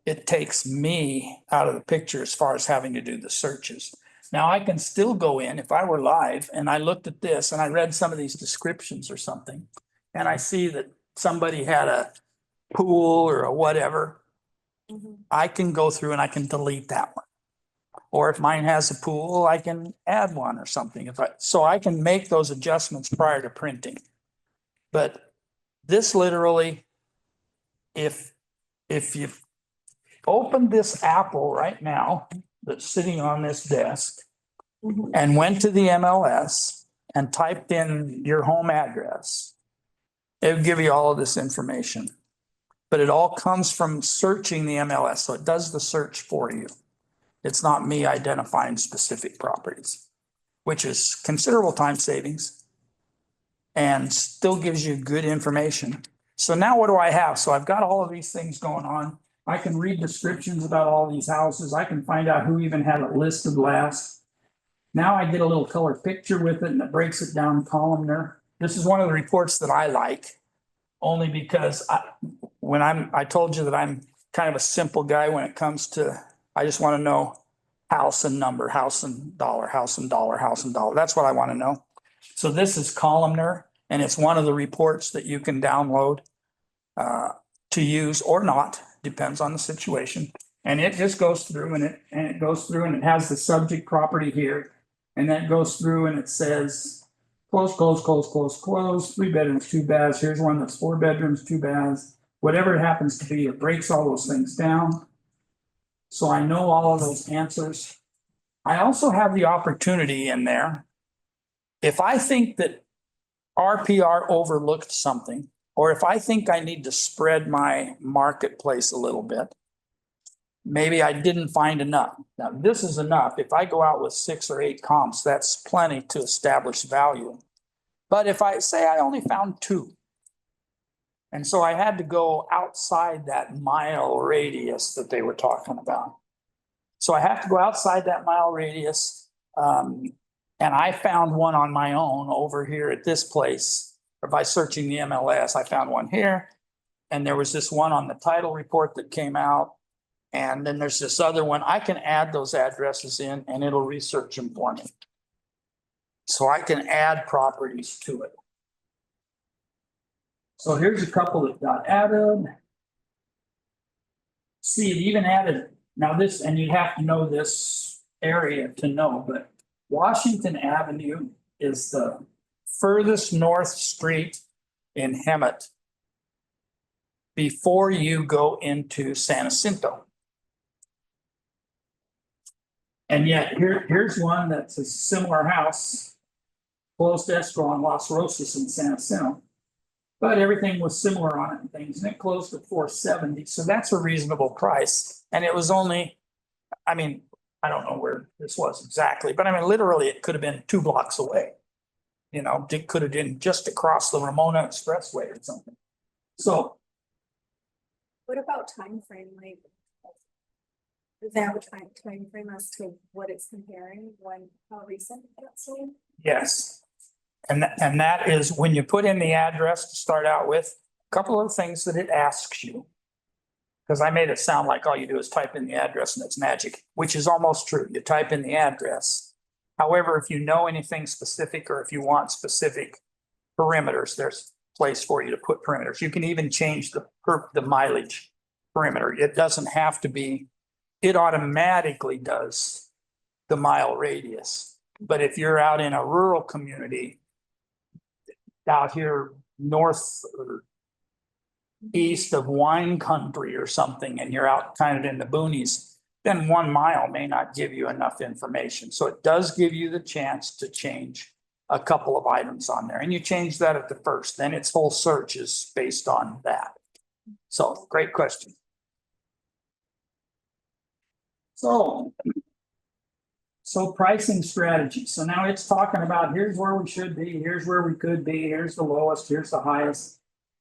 it takes me out of the picture as far as having to do the searches. Now I can still go in, if I were live and I looked at this and I read some of these descriptions or something, and I see that somebody had a pool or a whatever, I can go through and I can delete that one. Or if mine has a pool, I can add one or something. So I can make those adjustments prior to printing. But this literally, if you open this Apple right now that's sitting on this desk and went to the MLS and typed in your home address, it would give you all of this information. But it all comes from searching the MLS, so it does the search for you. It's not me identifying specific properties, which is considerable time savings and still gives you good information. So now what do I have? So I've got all of these things going on. I can read descriptions about all these houses. I can find out who even had it listed last. Now I get a little color picture with it and it breaks it down columnar. This is one of the reports that I like, only because I told you that I'm kind of a simple guy when it comes to, I just want to know house and number, house and dollar, house and dollar, house and dollar. That's what I want to know. So this is columnar, and it's one of the reports that you can download to use or not, depends on the situation. And it just goes through and it goes through and it has the subject property here. And then it goes through and it says close, 3 bedrooms, 2 baths. Here's one that's 4 bedrooms, 2 baths. Whatever it happens to be, it breaks all those things down. So I know all of those answers. I also have the opportunity in there. If I think that RPR overlooked something, or if I think I need to spread my marketplace a little bit, maybe I didn't find enough. Now, this is enough. If I go out with 6 or 8 comps, that's plenty to establish value. But if I say I only found 2, and so I had to go outside that mile radius that they were talking about. So I have to go outside that mile radius. And And I found one on my own over here at this place, or by searching the MLS, I found one here. And there was this one on the title report that came out. And then there's this other one. I can add those addresses in and it'll research them for me. So I can add properties to it. So here's a couple that got added. See, it even added, now this, and you have to know this area to know, but Washington Avenue is the furthest north street in Hemet before you go into San Jacinto. And yet here's one that's a similar house, closed escrow on Las Rosas in San Jacinto. But everything was similar on it and things, and it closed at 470, so that's a reasonable price. And it was only, I mean, I don't know where this was exactly, but I mean, literally, it could have been 2 blocks away. You know, it could have been just across the Ramona Expressway or something. So What about time frame? Like, does that have a time frame as to what it's comparing, when, how recent that's sold? yes. And that is when you put in the address to start out with, a couple of things that it asks you. Because I made it sound like all you do is type in the address and it's magic, which is almost true. You type in the address. However, if you know anything specific or if you want specific perimeters, there's a place for you to put perimeters. You can even change the mileage perimeter. It doesn't have to be, it automatically does the mile radius. But if you're out in a rural community, out here north or east of wine country or something, and you're out kind of in the boonies, then 1 mile may not give you enough information. So it does give you the chance to change a couple of items on there, and you change that at the first, then its whole search is based on that. So great question. So pricing strategy. So now it's talking about here's where we should be, here's where we could be, here's the lowest, here's the highest.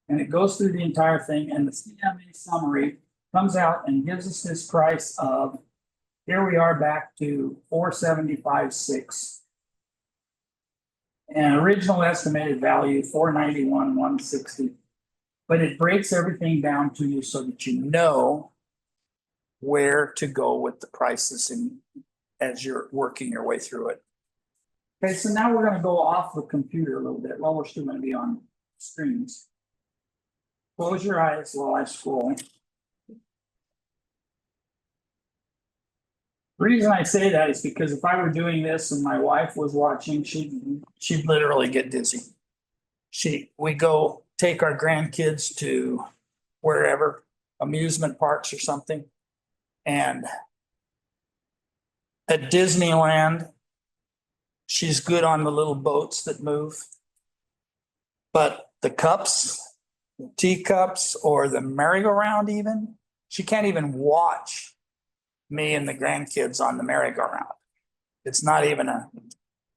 And it goes through the entire thing, and the CMA summary comes out and gives us this price of, here we are back to 475.6. And original estimated value 491,160. But it breaks everything down to you so that you know where to go with the prices as you're working your way through it. Okay, so now we're going to go off the computer a little bit. Well, we're still going to be on screens. Close your eyes while I scroll. The reason I say that is because if I were doing this and my wife was watching, she'd literally get dizzy. We go take our grandkids to wherever, amusement parks or something. And at Disneyland, she's good on the little boats that move. But the cups, the teacups, or the merry-go-round even, she can't even watch me and the grandkids on the merry-go-round. It's not even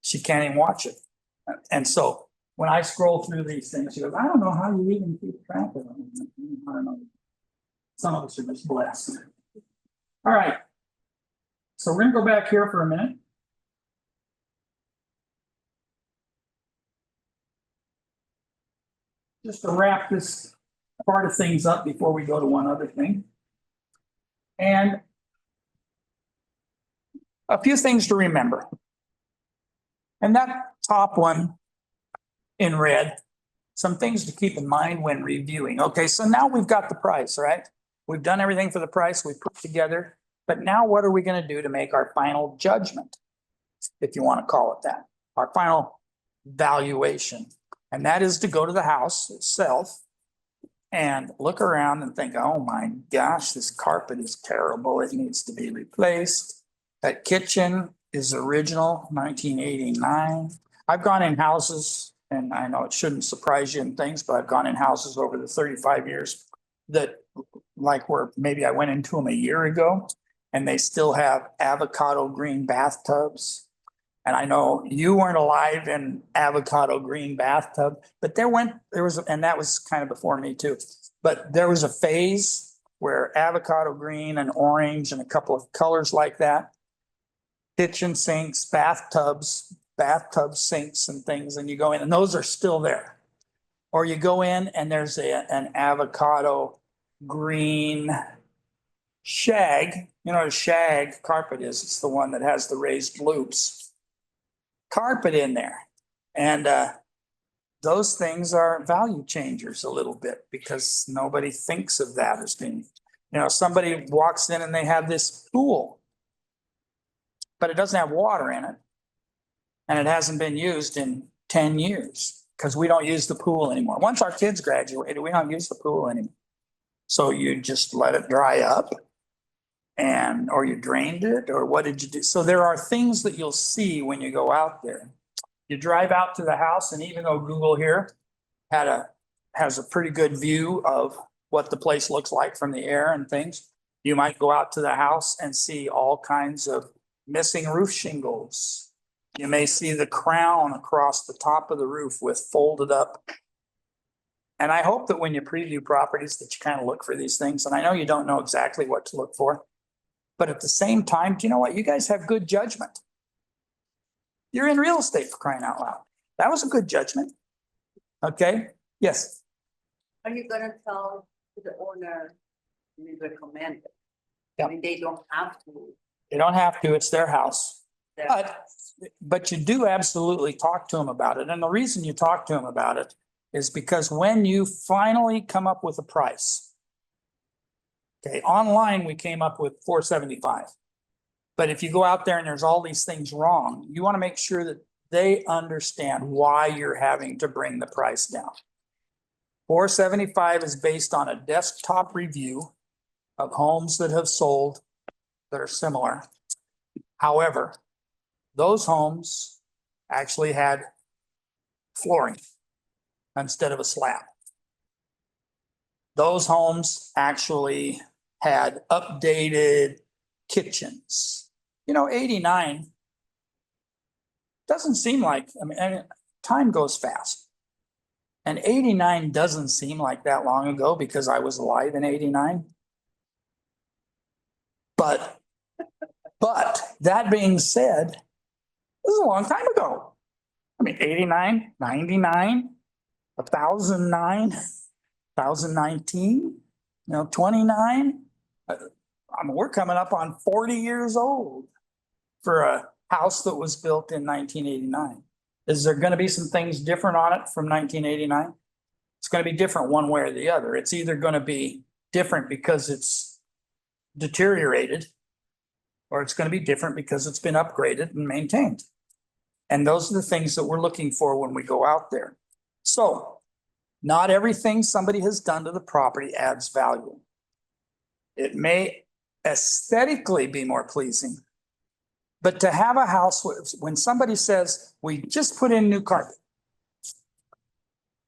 she can't even watch it. And so when I scroll through these things, she goes, I don't know how you even keep track of them. I don't know. Some of us are just blessed. All right. So we're gonna go back here for a minute. Just to wrap this part of things up before we go to one other thing. And a few things to remember. And that top one in red, some things to keep in mind when reviewing. Okay, so now we've got the price, right? We've done everything for the price we put together. But now what are we going to do to make our final judgment, if you want to call it that, our final valuation? And that is to go to the house itself and look around and think, oh my gosh, this carpet is terrible. It needs to be replaced. That kitchen is original, 1989. I've gone in houses, and I know it shouldn't surprise you in things, but I've gone in houses over the 35 years that, like, where maybe I went into them a year ago, and they still have avocado green bathtubs. And I know you weren't alive in avocado green bathtub, but there was, and that was kind of before me too. But there was a phase where avocado green and orange and a couple of colors like that, kitchen sinks, bathtubs, bathtub sinks and things, and you go in and those are still there. Or you go in and there's an avocado green shag, you know what a shag carpet is? It's the one that has the raised loops. Carpet in there. And those things are value changers a little bit because nobody thinks of that as being, somebody walks in and they have this pool, but it doesn't have water in it. And it hasn't been used in 10 years because we don't use the pool anymore. Once our kids graduated, we don't use the pool anymore. So you just let it dry up or you drained it, or what did you do? So there are things that you'll see when you go out there. You drive out to the house, and even though Google here has a pretty good view of what the place looks like from the air and things, you might go out to the house and see all kinds of missing roof shingles. You may see the crown across the top of the roof with folded up. And I hope that when you preview properties that you kind of look for these things. And I know you don't know exactly what to look for, but at the same time, do you know what? You guys have good judgment. You're in real estate, for crying out loud. That was a good judgment. Okay, yes. Are you gonna tell the owner we recommend it? Yeah. I mean, they don't have to. They don't have to, it's their house. They're- But you do absolutely talk to them about it. And the reason you talk to them about it is because when you finally come up with a price. Okay, online, we came up with 475. But if you go out there and there's all these things wrong, you want to make sure that they understand why you're having to bring the price down. 475 is based on a desktop review of homes that have sold that are similar. However, those homes actually had flooring instead of a slab. Those homes actually had updated kitchens. 89 doesn't seem like, and time goes fast. And 89 doesn't seem like that long ago because I was alive in 89. But that being said, this is a long time ago. 89, 99, 1009, 1019, 29. We're coming up on 40 years old for a house that was built in 1989. Is there going to be some things different on it from 1989? It's going to be different one way or the other. It's either going to be different because it's deteriorated, or it's going to be different because it's been upgraded and maintained. And those are the things that we're looking for when we go out there. So not everything somebody has done to the property adds value. It may aesthetically be more pleasing, but to have a house when somebody says, we just put in new carpet,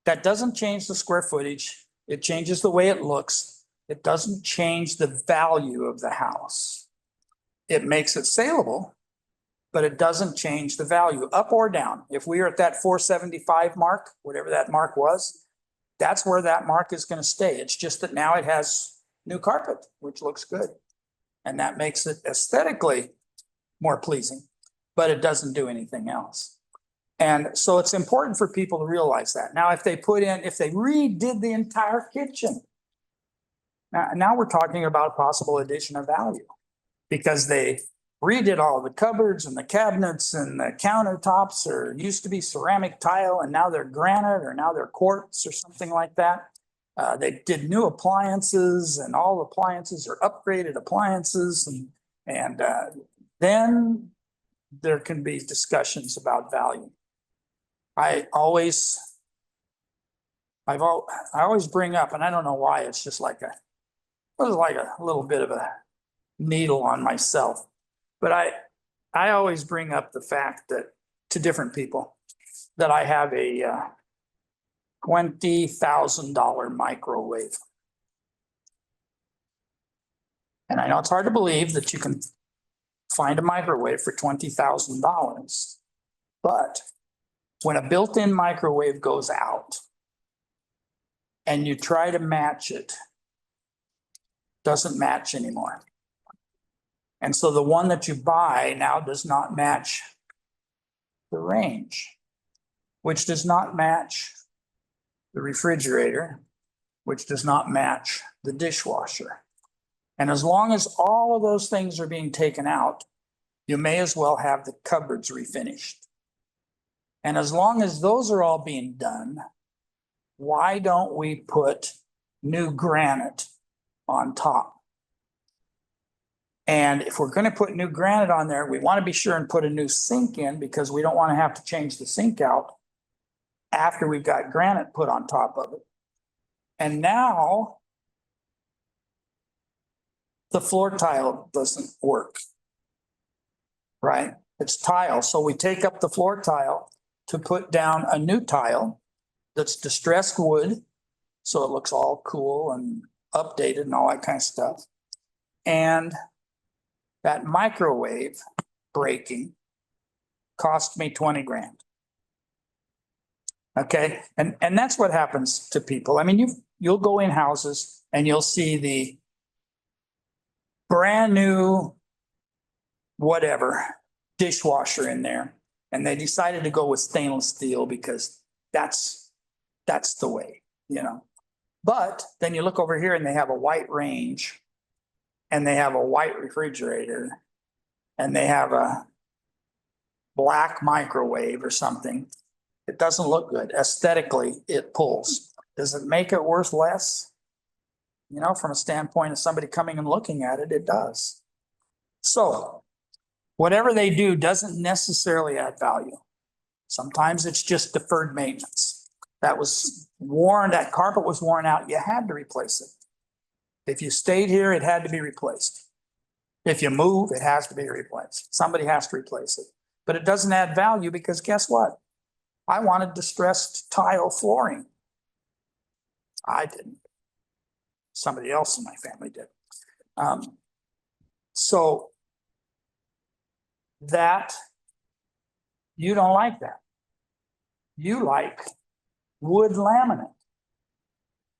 that doesn't change the square footage. It changes the way it looks. It doesn't change the value of the house. It makes it saleable, but it doesn't change the value up or down. If we are at that 475 mark, whatever that mark was, that's where that mark is going to stay. It's just that now it has new carpet, which looks good. And that makes it aesthetically more pleasing, but it doesn't do anything else. And so it's important for people to realize that. Now, if they redid the entire kitchen, now we're talking about a possible addition of value because they redid all the cupboards and the cabinets and the countertops or used to be ceramic tile and now they're granite or now they're quartz or something like that. They did new appliances and all appliances are upgraded appliances and then there can be discussions about value. I always bring up, and I don't know why, it's just like a little bit of a needle on myself. But I always bring up the fact that to different people that I have a $20,000 microwave. And I know it's hard to believe that you can find a microwave for $20,000. But when a built-in microwave goes out and you try to match it, doesn't match anymore. And so the one that you buy now does not match the range, which does not match the refrigerator, which does not match the dishwasher. And as long as all of those things are being taken out, you may as well have the cupboards refinished. And as long as those are all being done, why don't we put new granite on top? And if we're gonna put new granite on there, we wanna be sure and put a new sink in because we don't wanna have to change the sink out after we've got granite put on top of it. And now the floor tile doesn't work. Right? It's tile. So we take up the floor tile to put down a new tile that's distressed wood. So it looks all cool and updated and all that kind of stuff. And that microwave breaking cost me 20 grand. Okay, and that's what happens to people. I mean, you'll go in houses and you'll see the brand new whatever dishwasher in there, and they decided to go with stainless steel because that's the way, you know. But then you look over here and they have a white range, and they have a white refrigerator, and they have a black microwave or something. It doesn't look good. Aesthetically, it pulls. Does it make it worth less? You know, from a standpoint of somebody coming and looking at it, it does. So whatever they do doesn't necessarily add value. Sometimes it's just deferred maintenance. That was worn, that carpet was worn out, you had to replace it. If you stayed here, it had to be replaced. If you move, it has to be replaced. Somebody has to replace it. But it doesn't add value because guess what? I wanted distressed tile flooring. I didn't. Somebody else in my family did. So that, you don't like that. You like wood laminate.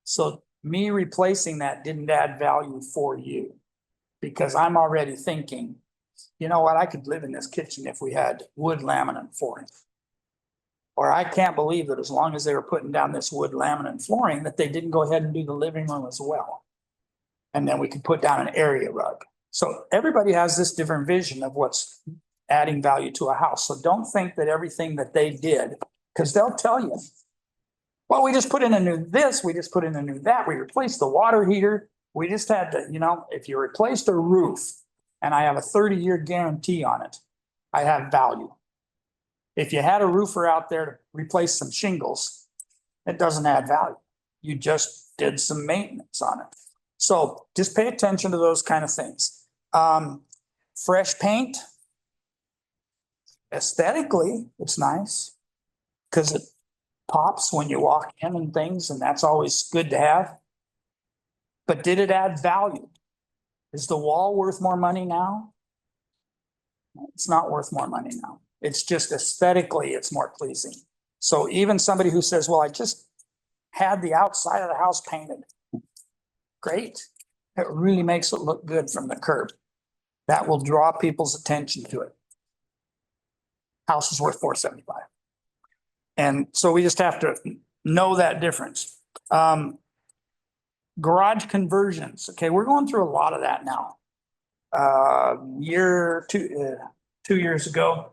So me replacing that didn't add value for you because I'm already thinking, you know what, I could live in this kitchen if we had wood laminate flooring. Or I can't believe that as long as they were putting down this wood laminate flooring, that they didn't go ahead and do the living room as well. And then we could put down an area rug. So everybody has this different vision of what's adding value to a house. So don't think that everything that they did, because they'll tell you, well, we just put in a new this, we just put in a new that, we replaced the water heater. We just had to, you know, if you replaced a roof and I have a 30-year guarantee on it, I have value. If you had a roofer out there to replace some shingles, it doesn't add value. You just did some maintenance on it. So just pay attention to those kind of things. Fresh paint, aesthetically, it's nice because it pops when you walk in and things, and that's always good to have. But did it add value? Is the wall worth more money now? It's not worth more money now. It's just aesthetically, it's more pleasing. So even somebody who says, well, I just had the outside of the house painted. Great. It really makes it look good from the curb. That will draw people's attention to it. House is worth $475. And so we just have to know that difference. Garage conversions. Okay, we're going through a lot of that now. Two years ago,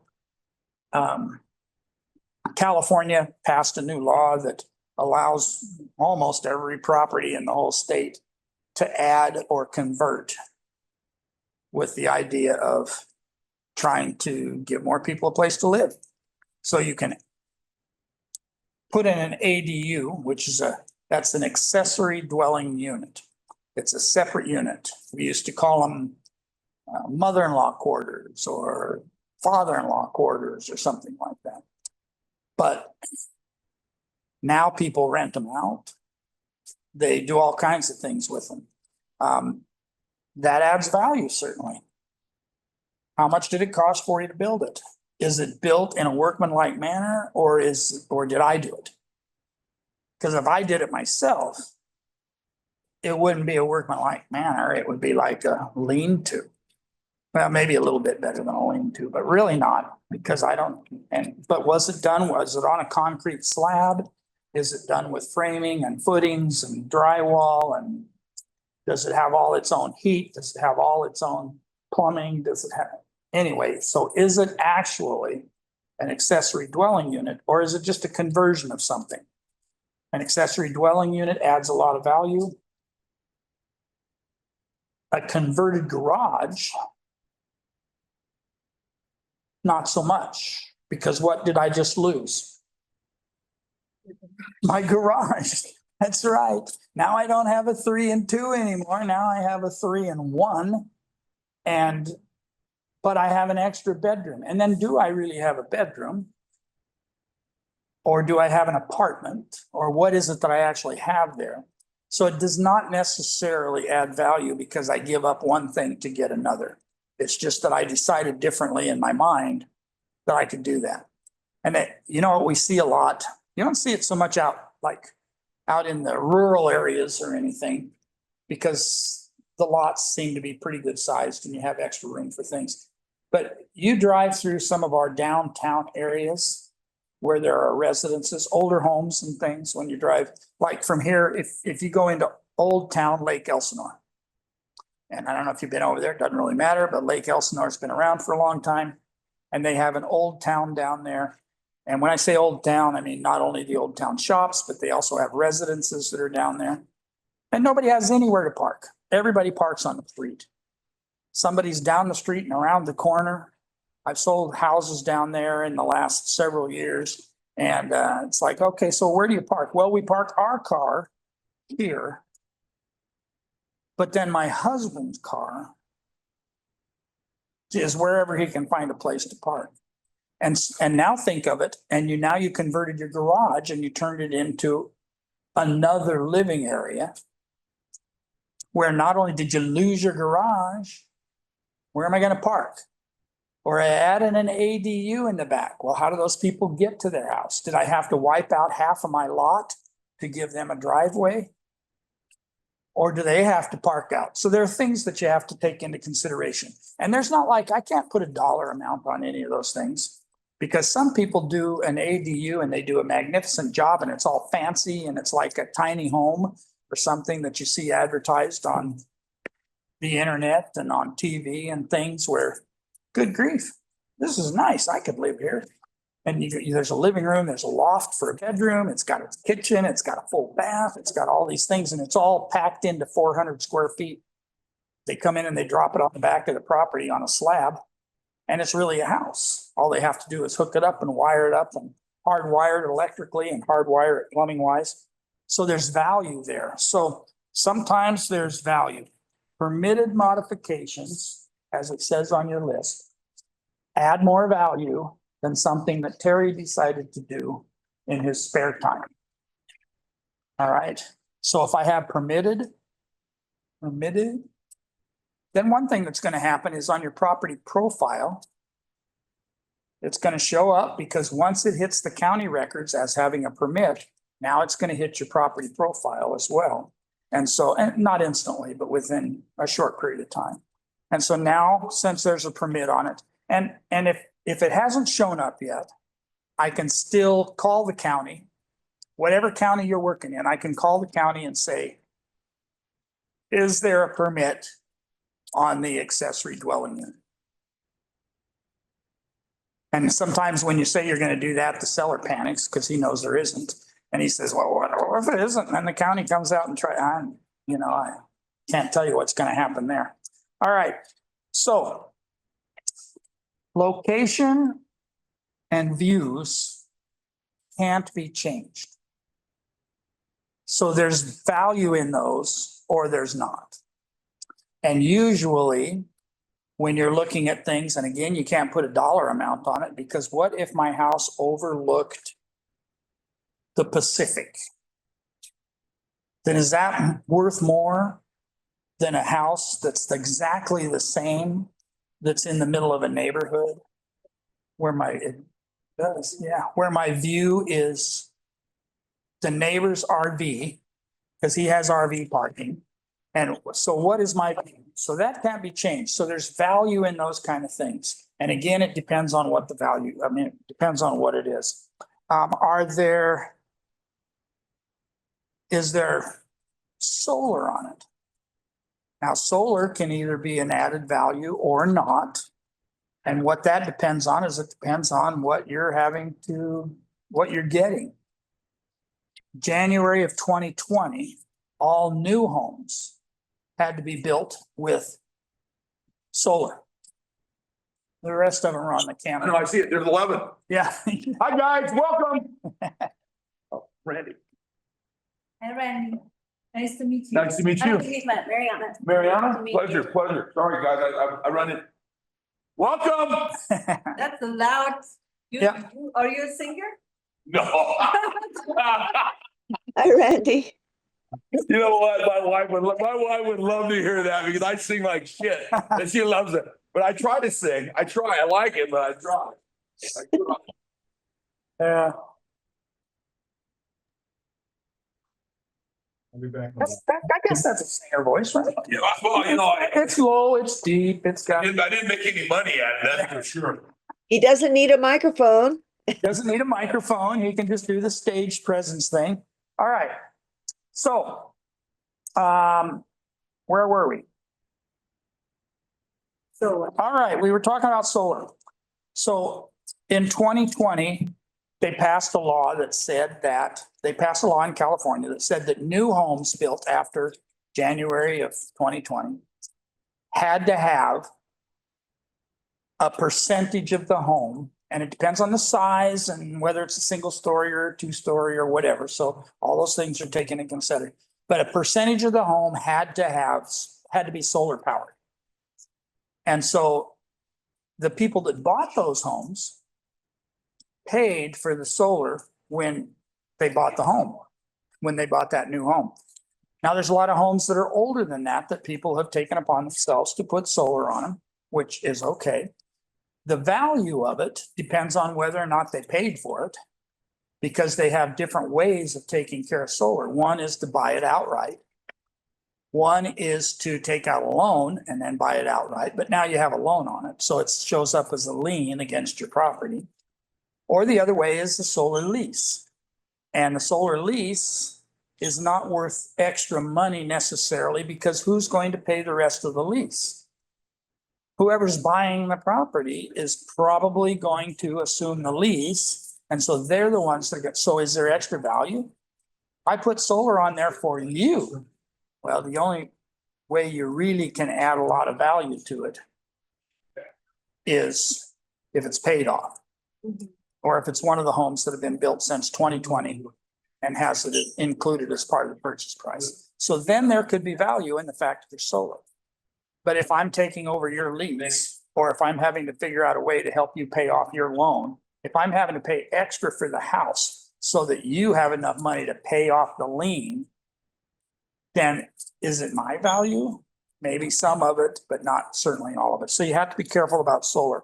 California passed a new law that allows almost every property in the whole state to add or convert, with the idea of trying to give more people a place to live. So you can put in an ADU, which is that's an accessory dwelling unit. It's a separate unit. We used to call them mother-in-law quarters or father-in-law quarters or something like that. But now people rent them out. They do all kinds of things with them. That adds value, certainly. How much did it cost for you to build it? Is it built in a workmanlike manner, or did I do it? Because if I did it myself, it wouldn't be a workmanlike manner. It would be like a lean-to. Well, maybe a little bit better than a lean-to, but really not, because I don't, but was it on a concrete slab? Is it done with framing and footings and drywall, and does it have all its own heat? Does it have all its own plumbing? Does it have, anyway, so is it actually an accessory dwelling unit, or is it just a conversion of something? An accessory dwelling unit adds a lot of value. A converted garage, not so much, because what did I just lose? My garage. That's right. Now I don't have a 3 and 2 anymore. Now I have a 3 and 1. But I have an extra bedroom. And then do I really have a bedroom? Or do I have an apartment? Or what is it that I actually have there? So it does not necessarily add value because I give up one thing to get another. It's just that I decided differently in my mind that I could do that. And you know what we see a lot? You don't see it so much out in the rural areas or anything, because the lots seem to be pretty good sized and you have extra room for things. But you drive through some of our downtown areas where there are residences, older homes and things, when you drive, like from here, if you go into Old Town Lake Elsinore. And I don't know if you've been over there, it doesn't really matter, but Lake Elsinore's been around for a long time. And they have an old town down there. And when I say old town, I mean not only the old town shops, but they also have residences that are down there. And nobody has anywhere to park. Everybody parks on the street. Somebody's down the street and around the corner. I've sold houses down there in the last several years. And it's like, okay, so where do you park? Well, we park our car here. But then my husband's car is wherever he can find a place to park. And now think of it, and now you converted your garage and you turned it into another living area where not only did you lose your garage, where am I going to park? Or I added an ADU in the back. Well, how do those people get to their house? Did I have to wipe out half of my lot to give them a driveway? Or do they have to park out? So there are things that you have to take into consideration. And there's not like, I can't put a dollar amount on any of those things, because some people do an ADU and they do a magnificent job and it's all fancy and it's like a tiny home or something that you see advertised on the internet and on TV and things where, good grief, this is nice. I could live here. And there's a living room, there's a loft for a bedroom, it's got a kitchen, it's got a full bath, it's got all these things, and it's all packed into 400 square feet. They come in and they drop it on the back of the property on a slab, and it's really a house. All they have to do is hook it up and wire it up and hardwire it electrically and hardwire it plumbing wise. So there's value there. So sometimes there's value. Permitted modifications, as it says on your list, add more value than something that Terry decided to do in his spare time. All right, so if I have permitted, then one thing that's going to happen is on your property profile, it's going to show up, because once it hits the county records as having a permit, now it's going to hit your property profile as well. And so, and not instantly, but within a short period of time. And so now, since there's a permit on it, and if it hasn't shown up yet, I can still call the county, whatever county you're working in, I can call the county and say, is there a permit on the accessory dwelling unit? And sometimes when you say you're going to do that, the seller panics because he knows there isn't. And he says, well, what if it isn't? And then the county comes out and I can't tell you what's going to happen there. All right. So location and views can't be changed. So there's value in those or there's not. And usually when you're looking at things, and again, you can't put a dollar amount on it, because what if my house overlooked the Pacific? Then is that worth more than a house that's exactly the same, that's in the middle of a neighborhood where where my view is the neighbor's RV, because he has RV parking, And so what is my, so that can't be changed. So there's value in those kind of things. And again, it depends on what the value, I mean, it depends on what it is. Is there solar on it? Now, solar can either be an added value or not. And what that depends on is it depends on what you're what you're getting. January of 2020, all new homes had to be built with solar. The rest of them are on the I know, camera. I see it. There's 11. Yeah. Hi, guys. Welcome. Oh, Randy, Hi, Randy. Nice to meet you. nice to meet I don't you. think we've met, Mariana. Nice Mariana, to meet pleasure, you. pleasure. Sorry, guys, I run it. Welcome. That's a loud. Yeah. Are you a singer? No. Hi, Randy. You know what? My wife would love to hear that because I sing like shit and she loves it. But I try to sing. I like it, but I try. Yeah. I'll be back. I guess that's a singer voice, right? Yeah, well, you know, It's low, it's deep, it's got, I didn't make any money at it, that's for sure. He doesn't need a microphone. doesn't need a microphone. He can just do the stage presence thing. All right. So, where were we? So All right, we were talking about solar. So in 2020, they passed a law that said that, they passed a law in California that said that new homes built after January of 2020 had to have a percentage of the home, and it depends on the size and whether it's a single story or a two-story or whatever. So all those things are taken into consideration. But a percentage of the home had to be solar powered. And so the people that bought those homes paid for the solar when they bought the home, when they bought that new home. Now, there's a lot of homes that are older than that people have taken upon themselves to put solar on them, which is okay. The value of it depends on whether or not they paid for it, because they have different ways of taking care of solar. One is to buy it outright. One is to take out a loan and then buy it outright, but now you have a loan on it, so it shows up as a lien against your property. Or the other way is the solar lease. And the solar lease is not worth extra money necessarily, because who's going to pay the rest of the lease? Whoever's buying the property is probably going to assume the lease, and so they're the ones that get, so is there extra value? I put solar on there for you. Well, the only way you really can add a lot of value to it is if it's paid off. Or if it's one of the homes that have been built since 2020 and has it included as part of the purchase price. So then there could be value in the fact that there's solar. But if I'm taking over your lease, or if I'm having to figure out a way to help you pay off your loan, if I'm having to pay extra for the house so that you have enough money to pay off the lien, then is it my value? Maybe some of it, but not certainly all of it. So you have to be careful about solar.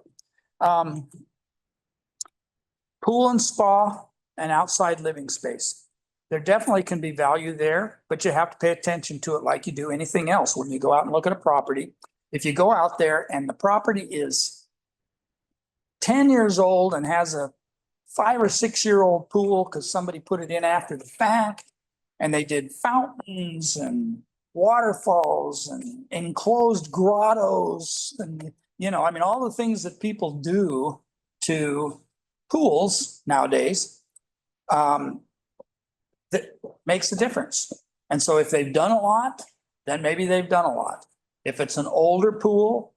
Pool and spa and outside living space. There definitely can be value there, but you have to pay attention to it like you do anything else. When you go out and look at a property, if you go out there and the property is 10 years old and has a 5 or 6 year old pool because somebody put it in after the fact, and they did fountains and waterfalls and enclosed grottos and, I mean, all the things that people do to pools nowadays, that makes a difference. And so if they've done a lot, then maybe they've done a lot. If it's an older pool,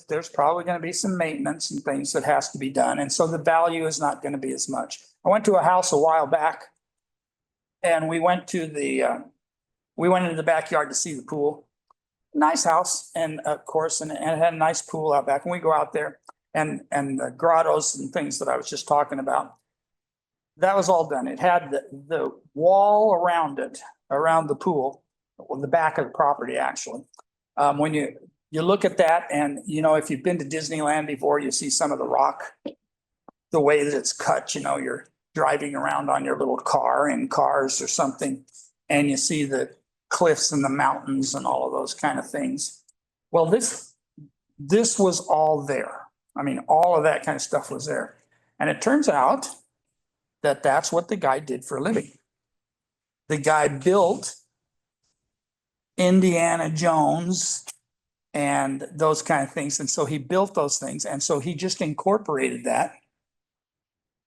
there's probably going to be some maintenance and things that has to be done. And so the value is not going to be as much. I went to a house a while back, and we went into the backyard to see the pool. Nice house, and of course, and it had a nice pool out back. And we go out there, and the grottos and things that I was just talking about, that was all done. It had the wall around it, around the pool, or the back of the property, actually. When you look at that, and if you've been to Disneyland before, you see some of the rock, the way that it's cut, you're driving around on your little car in Cars or something, and you see the cliffs and the mountains and all of those kind of things. Well, this was all there. I mean, all of that kind of stuff was there. And it turns out that that's what the guy did for a living. The guy built Indiana Jones and those kind of things. And so he built those things. And so he just incorporated that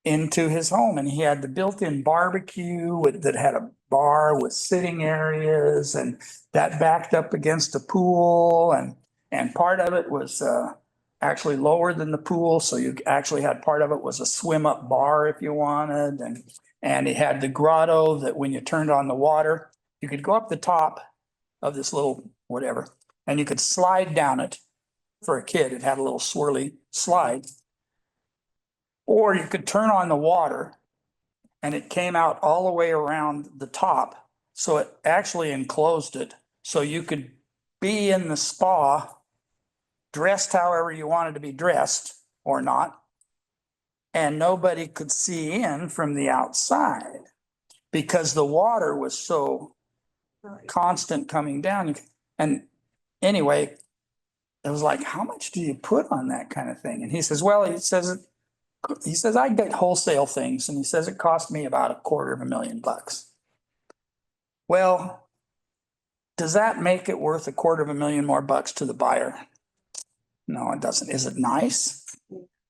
into his home. And he had the built-in barbecue that had a bar with sitting areas, and that backed up against a pool. And part of it was actually lower than the pool. So you actually had part of it was a swim up bar if you wanted. And it had the grotto that when you turned on the water, you could go up the top of this little whatever, and you could slide down it. For a kid, it had a little swirly slide. Or you could turn on the water and it came out all the way around the top. So it actually enclosed it. So you could be in the spa, dressed however you wanted to be dressed or not. And nobody could see in from the outside because the water was so constant coming down. And anyway, it was like, how much do you put on that kind of thing? And he says, well, he says, I get wholesale things. And he says, it cost me about $250,000. Well, does that make it worth $250,000 more bucks to the buyer? No, it doesn't. Is it nice?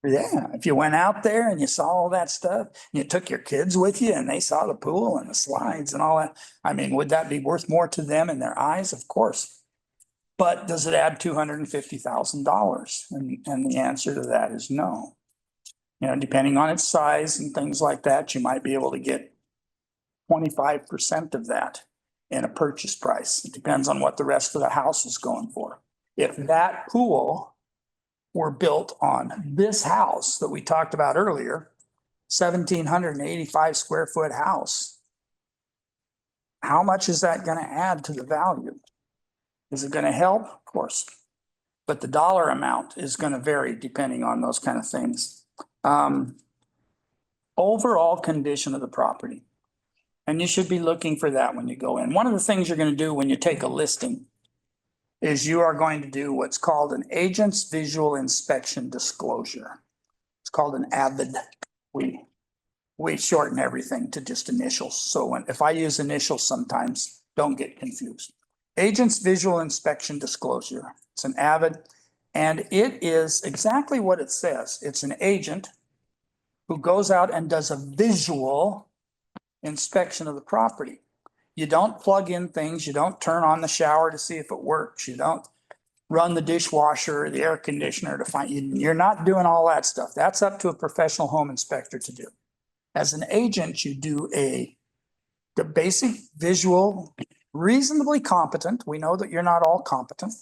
Yeah. If you went out there and you saw all that stuff, and you took your kids with you and they saw the pool and the slides and all that, I mean, would that be worth more to them in their eyes? Of course. But does it add $250,000? And the answer to that is no. You know, depending on its size and things like that, you might be able to get 25% of that in a purchase price. It depends on what the rest of the house is going for. If that pool were built on this house that we talked about earlier, 1,785 square foot house, how much is that going to add to the value? Is it going to help? Of course. But the dollar amount is going to vary depending on those kind of things. Overall condition of the property. And you should be looking for that when you go in. One of the things you're going to do when you take a listing is you are going to do what's called an agent's visual inspection disclosure. It's called an AVID. We shorten everything to just initials. So if I use initials sometimes, don't get confused. Agent's visual inspection disclosure. It's an AVID, and it is exactly what it says. It's an agent who goes out and does a visual inspection of the property. You don't plug in things. You don't turn on the shower to see if it works. You don't run the dishwasher or the air conditioner to find, you're not doing all that stuff. That's up to a professional home inspector to do. As an agent, you do the basic visual, reasonably competent. We know that you're not all competent,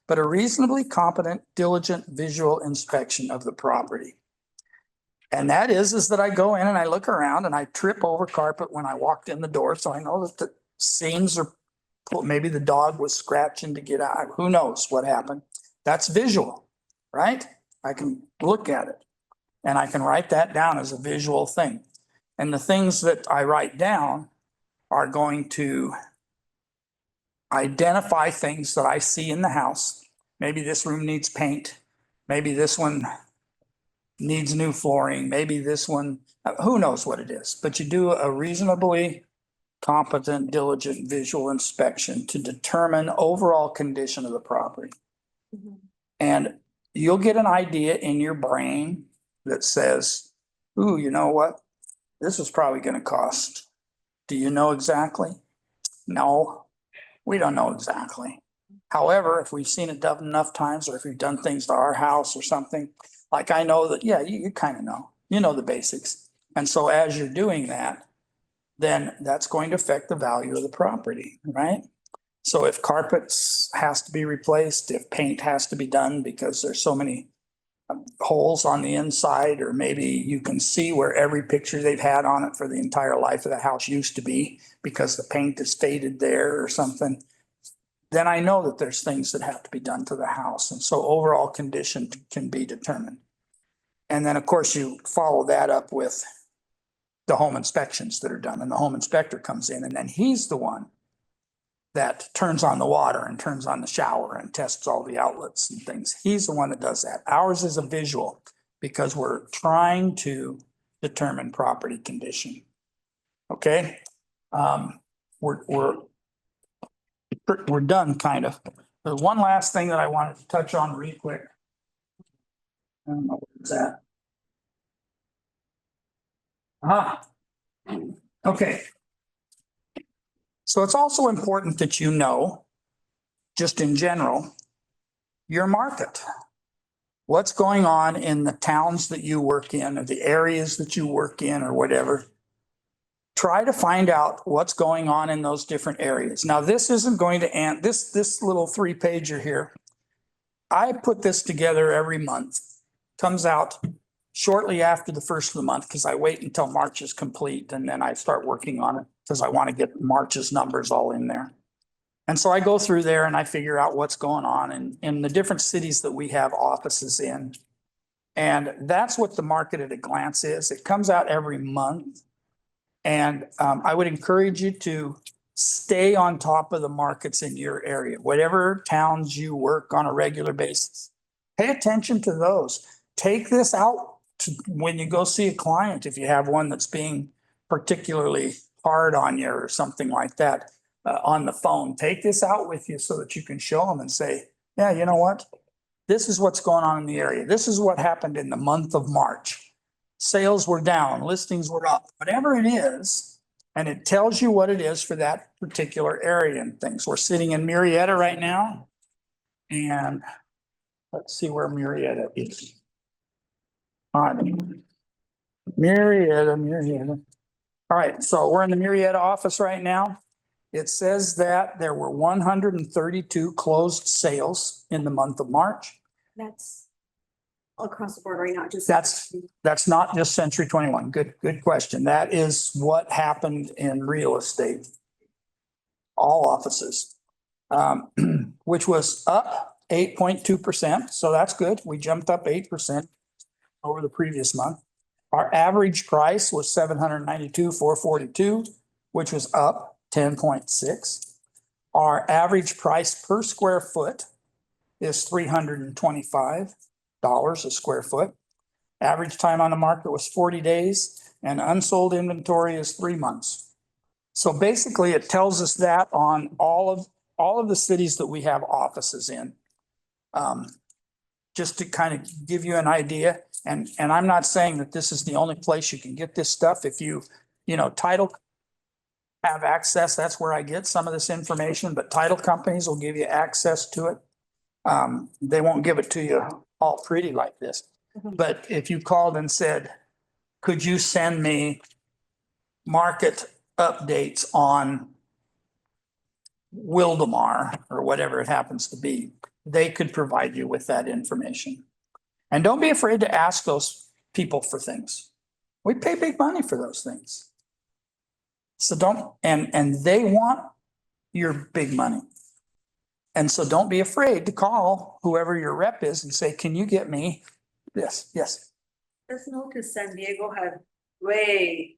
but a reasonably competent, diligent visual inspection of the property. And that is that I go in and I look around and I trip over carpet when I walked in the door. So I know that the seams are, maybe the dog was scratching to get out. Who knows what happened? That's visual, right? I can look at it and I can write that down as a visual thing. And the things that I write down are going to identify things that I see in the house. Maybe this room needs paint. Maybe this one needs new flooring. Maybe this one, who knows what it is, but you do a reasonably competent, diligent visual inspection to determine overall condition of the property. Mhm. And you'll get an idea in your brain that says, ooh, you know what? This is probably going to cost. Do you know exactly? No, we don't know exactly. However, if we've seen it done enough times, or if we've done things to our house or something, like I know that, yeah, you kind of know, the basics. And so as you're doing that, then that's going to affect the value of the property, right? So if carpets has to be replaced, if paint has to be done because there's so many holes on the inside, or maybe you can see where every picture they've had on it for the entire life of the house used to be because the paint is faded there or something, then I know that there's things that have to be done to the house. And so overall condition can be determined. And then, of course, you follow that up with the home inspections that are done, and the home inspector comes in, and then he's the one that turns on the water and turns on the shower and tests all the outlets and things. He's the one that does that. Ours is a visual because we're trying to determine property condition. Okay? We're done kind of. There's one last thing that I wanted to touch on real quick. I don't know where's that. Okay. So it's also important that you know, just in general, your market. What's going on in the towns that you work in or the areas that you work in or whatever. Try to find out what's going on in those different areas. Now, this isn't going to end, this little 3-pager here. I put this together every month. Comes out shortly after the first of the month because I wait until March is complete and then I start working on it because I want to get March's numbers all in there. And so I go through there and I figure out what's going on in the different cities that we have offices in. And that's what the market at a glance is. It comes out every month. And I would encourage you to stay on top of the markets in your area, whatever towns you work on a regular basis. Pay attention to those. Take this out to when you go see a client, if you have one that's being particularly hard on you or something like that on the phone. Take this out with you so that you can show them and say, yeah, you know what? This is what's going on in the area. This is what happened in the month of March. Sales were down, listings were up, whatever it is. And it tells you what it is for that particular area and things. We're sitting in Marietta right now. And let's see where Marietta is. All right. Marietta. All right, so we're in the Marietta office right now. It says that there were 132 closed sales in the month of March. That's across the board, right? Not just. That's not just Century 21. Good question. That is what happened in real estate. All offices, which was up 8.2%. So that's good. We jumped up 8% over the previous month. Our average price was $792,442, which was up 10.6. Our average price per square foot is $325 a square foot. Average time on the market was 40 days and unsold inventory is 3 months. So basically it tells us that on all of the cities that we have offices in. Just to kind of give you an idea. And I'm not saying that this is the only place you can get this stuff. If you title have access, that's where I get some of this information, but title companies will give you access to it. They won't give it to you all pretty like this. But if you called and said, could you send me market updates on Wildemar or whatever it happens to be, they could provide you with that information. And don't be afraid to ask those people for things. We pay big money for those things. So don't, and they want your big money. And so don't be afraid to call whoever your rep is and say, can you get me this? Yes. Just notice San Diego had way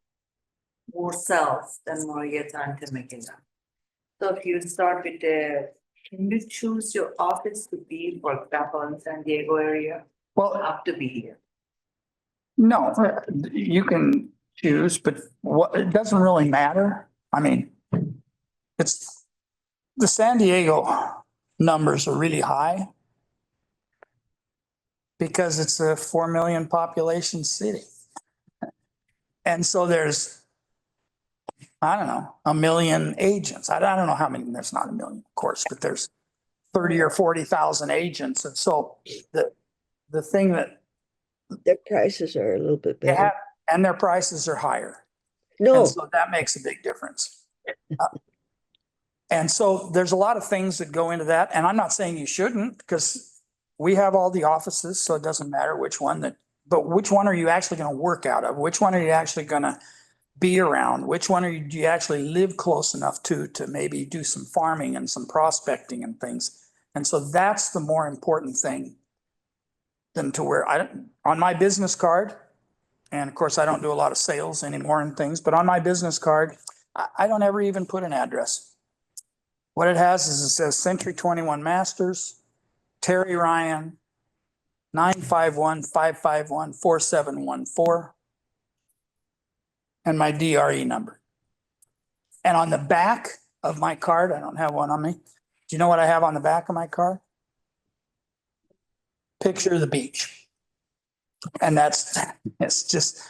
more sales than Marietta and Temecula. So if you start with can you choose your office to be, for example, in San Diego area? Well, Have to be here. no, you can choose, but it doesn't really matter. I mean, it's the San Diego numbers are really high because it's a 4 million population city. And so there's, I don't know, 1 million agents. I don't know how many, there's not 1 million, of course, but there's 30 or 40,000 agents. And so the thing that Their prices are a little bit they better. have, and their prices are higher. No, And so that makes a big difference. And so there's a lot of things that go into that. And I'm not saying you shouldn't, because we have all the offices, so it doesn't matter which one but which one are you actually going to work out of? Which one are you actually going to be around? Which one do you actually live close enough to maybe do some farming and some prospecting and things? And so that's the more important thing than to where on my business card, and of course I don't do a lot of sales anymore and things, but on my business card, I don't ever even put an address. What it has is it says Century 21 Masters, Terry Ryan, 951-551-4714, and my DRE number. And on the back of my card, I don't have one on me. Do you know what I have on the back of my card? Picture of the beach. And it's just,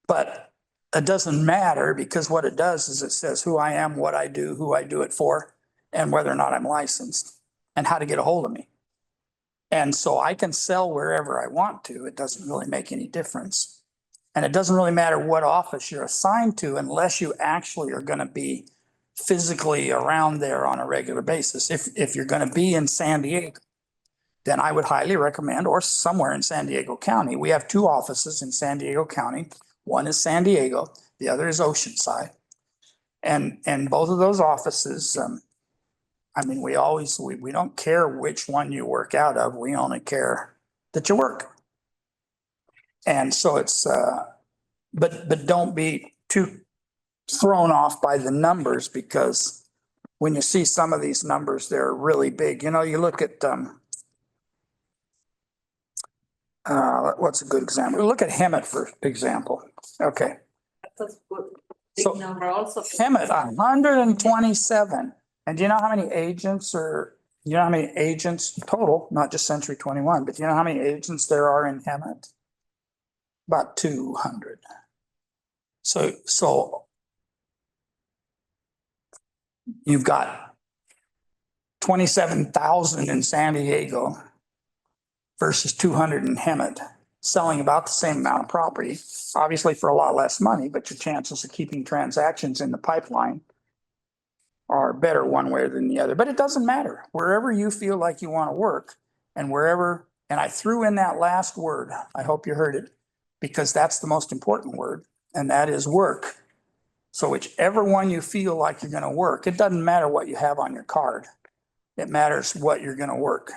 but it doesn't matter because what it does is it says who I am, what I do, who I do it for, and whether or not I'm licensed and how to get a hold of me. And so I can sell wherever I want to. It doesn't really make any difference. And it doesn't really matter what office you're assigned to unless you actually are going to be physically around there on a regular basis. If you're going to be in San Diego, then I would highly recommend, or somewhere in San Diego County. We have two offices in San Diego County. One is San Diego, the other is Oceanside. And both of those offices, I mean, we don't care which one you work out of. We only care that you work. And so it's, but don't be too thrown off by the numbers because when you see some of these numbers, they're really big. You know, you look at, what's a good example? Look at Hemet, for example. Okay. That's a good So- big number also. Hemet, 127. And do you know how many agents total, not just Century 21, but do you know how many agents there are in Hemet? About 200. So you've got 27,000 in San Diego versus 200 in Hemet, selling about the same amount of property, obviously for a lot less money, but your chances of keeping transactions in the pipeline are better one way than the other. But it doesn't matter. Wherever you feel like you want to work and wherever, and I threw in that last word, I hope you heard it, because that's the most important word, and that is work. So whichever one you feel like you're going to work, it doesn't matter what you have on your card. It matters what you're going to work.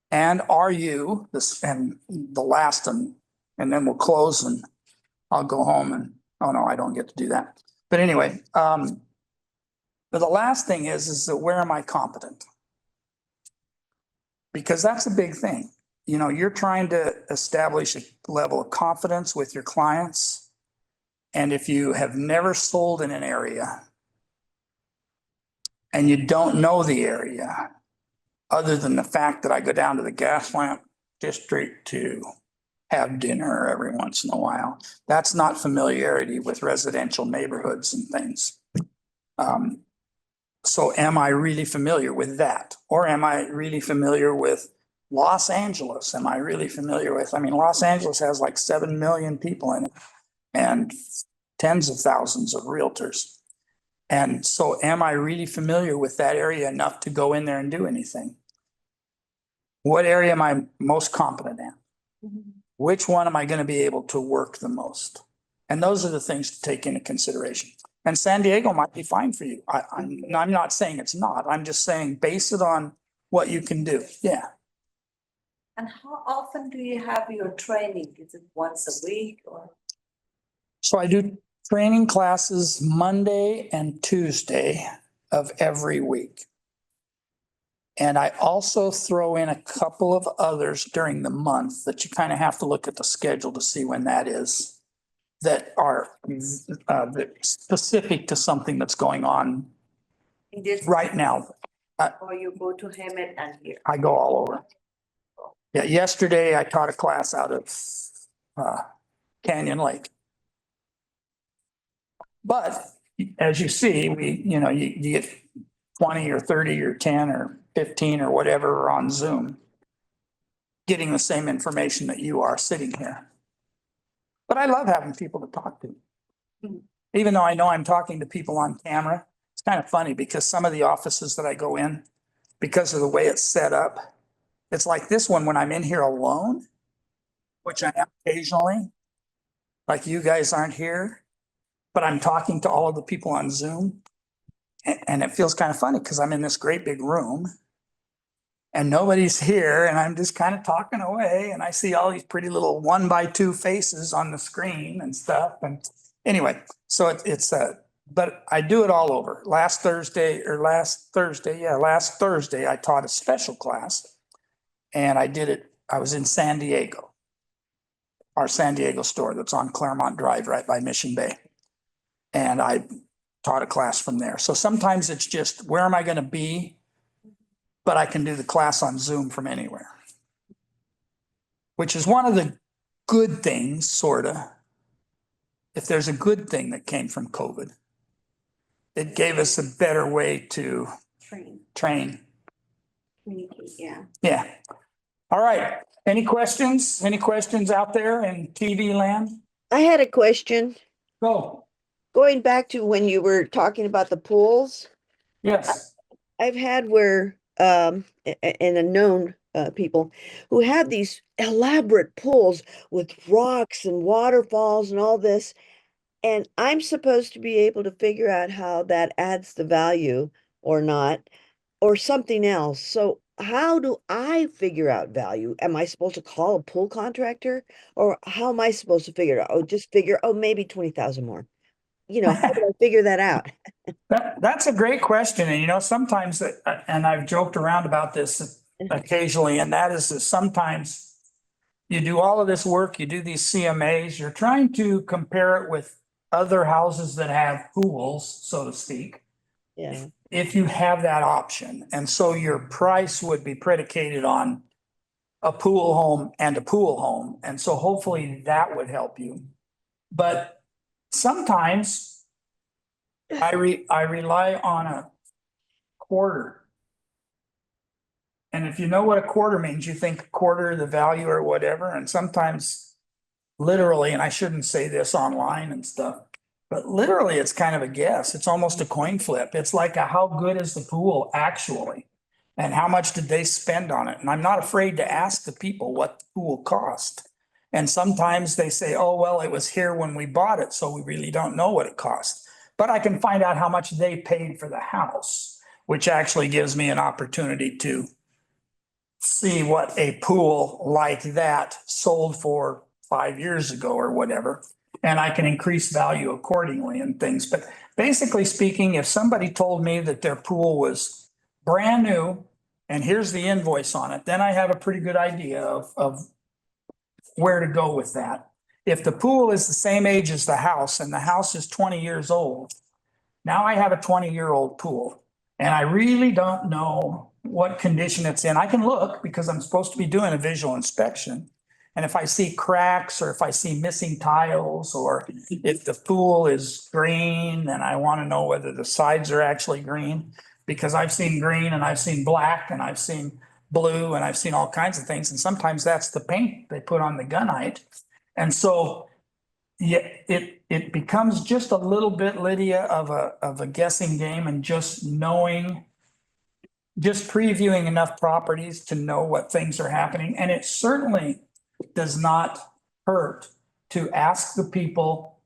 And are you this, and the last, and then we'll close and I'll go home and, oh no, I don't get to do that. But anyway, but the last thing is that where am I competent? Because that's a big thing. You know, you're trying to establish a level of confidence with your clients. And if you have never sold in an area and you don't know the area, other than the fact that I go down to the gas lamp district to have dinner every once in a while, that's not familiarity with residential neighborhoods and things. So am I really familiar with that? Or am I really familiar with Los Angeles? Am I really familiar with, I mean, Los Angeles has like 7 million people in it and tens of thousands of realtors. And so am I really familiar with that area enough to go in there and do anything? What area am I most competent in? Which one am I going to be able to work the most? And those are the things to take into consideration. And San Diego might be fine for you. I'm not saying it's not. I'm just saying base it on what you can do. Yeah. And how often do you have your training? Is it once a week or? So I do training classes Monday and Tuesday of every week. And I also throw in a couple of others during the month that you kind of have to look at the schedule to see when that is, that are specific to something that's going on in this- right now. Or you go to Hemet and here? I go all over. Yeah, yesterday I taught a class out of Canyon Lake. But as you see, you get 20 or 30 or 10 or 15 or whatever on Zoom, getting the same information that you are sitting here. But I love having people to talk to. Even though I know I'm talking to people on camera, it's kind of funny because some of the offices that I go in, because of the way it's set up, it's like this one when I'm in here alone, which I am occasionally, like you guys aren't here, but I'm talking to all of the people on Zoom. And it feels kind of funny because I'm in this great big room and nobody's here and I'm just kind of talking away and I see all these pretty little 1x2 faces on the screen and stuff. And anyway, so but I do it all over. Last Thursday, I taught a special class. And I was in San Diego. Our San Diego store that's on Claremont Drive, right by Mission Bay. And I taught a class from there. So sometimes it's just, where am I gonna be? But I can do the class on Zoom from anywhere. Which is one of the good things, sorta. If there's a good thing that came from COVID. It gave us a better way to train. Communicate, yeah. Yeah. All right. Any questions? Any questions out there in TV land? I had a question, Go. going back to when you were talking about the pools. Yes. I've had where, and a known, people who have these elaborate pools with rocks and waterfalls and all this. And I'm supposed to be able to figure out how that adds the value or not, or something else. So how do I figure out value? Am I supposed to call a pool contractor? Or how am I supposed to figure it out? Oh, just figure, oh, maybe 20,000 more. You know, how do I figure that out? That's a great question. And sometimes, and I've joked around about this occasionally, and that is that sometimes you do all of this work, you do these CMAs, you're trying to compare it with other houses that have pools, so to speak, Yeah, if you have that option. And so your price would be predicated on a pool home and a pool home. And so hopefully that would help you. But sometimes I rely on a quarter. And if you know what a quarter means, you think a quarter of the value or whatever, and sometimes literally, and I shouldn't say this online and stuff, but literally it's kind of a guess. It's almost a coin flip. It's like how good is the pool actually? And how much did they spend on it? And I'm not afraid to ask the people what the pool cost. And sometimes they say, oh, well, it was here when we bought it, so we really don't know what it cost. But I can find out how much they paid for the house, which actually gives me an opportunity to see what a pool like that sold for 5 years ago or whatever. And I can increase value accordingly and things. But basically speaking, if somebody told me that their pool was brand new and here's the invoice on it, then I have a pretty good idea of where to go with that. If the pool is the same age as the house and the house is 20 years old, now I have a 20-year-old pool and I really don't know what condition it's in. I can look because I'm supposed to be doing a visual inspection. And if I see cracks or if I see missing tiles or if the pool is green, then I want to know whether the sides are actually green. Because I've seen green and I've seen black and I've seen blue and I've seen all kinds of things. And sometimes that's the paint they put on the gunite. And so yeah, it becomes just a little bit, Lydia, of a guessing game and just knowing, just previewing enough properties to know what things are happening. And it certainly does not hurt to ask the people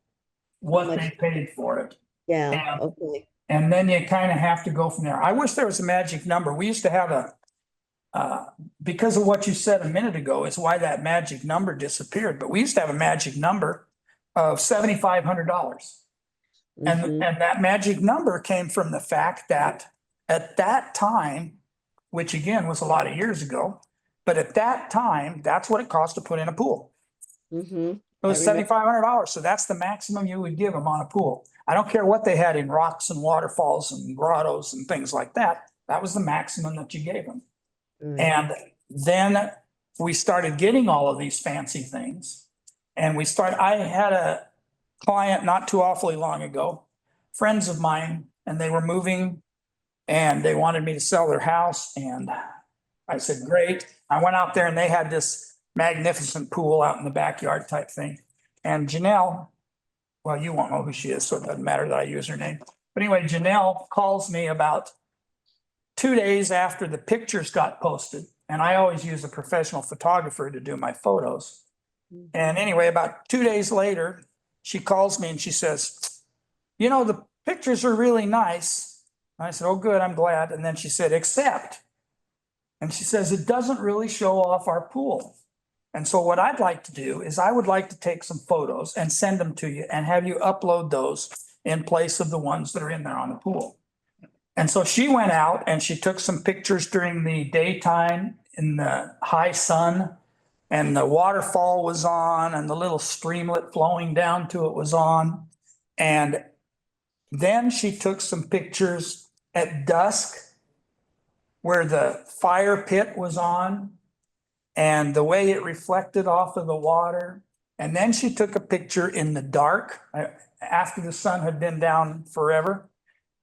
what they paid for it. yeah, And okay. and then you kind of have to go from there. I wish there was a magic number. We used to have because of what you said a minute ago is why that magic number disappeared. But we used to have a magic number of $7,500. Mhm. And that magic number came from the fact that at that time, which again was a lot of years ago, but at that time, that's what it cost to put in a pool. Mhm. It was I remember. $7,500. So that's the maximum you would give them on a pool. I don't care what they had in rocks and waterfalls and grottos and things like that. That was the maximum that you gave them. Right. And then we started getting all of these fancy things. And I had a client not too awfully long ago, friends of mine, and they were moving and they wanted me to sell their house. And I said, great. I went out there and they had this magnificent pool out in the backyard type thing. And Janelle, well, you won't know who she is, so it doesn't matter that I use her name. But anyway, Janelle calls me about 2 days after the pictures got posted. And I always use a professional photographer to do my photos. And anyway, about 2 days later, she calls me and she says, the pictures are really nice. And I said, oh, good, I'm glad. And then she said, except, and she says, it doesn't really show off our pool. And so what I'd like to do is I would like to take some photos and send them to you and have you upload those in place of the ones that are in there on the pool. And so she went out and she took some pictures during the daytime in the high sun, and the waterfall was on and the little streamlet flowing down to it was on. And then she took some pictures at dusk where the fire pit was on and the way it reflected off of the water. And then she took a picture in the dark after the sun had been down forever.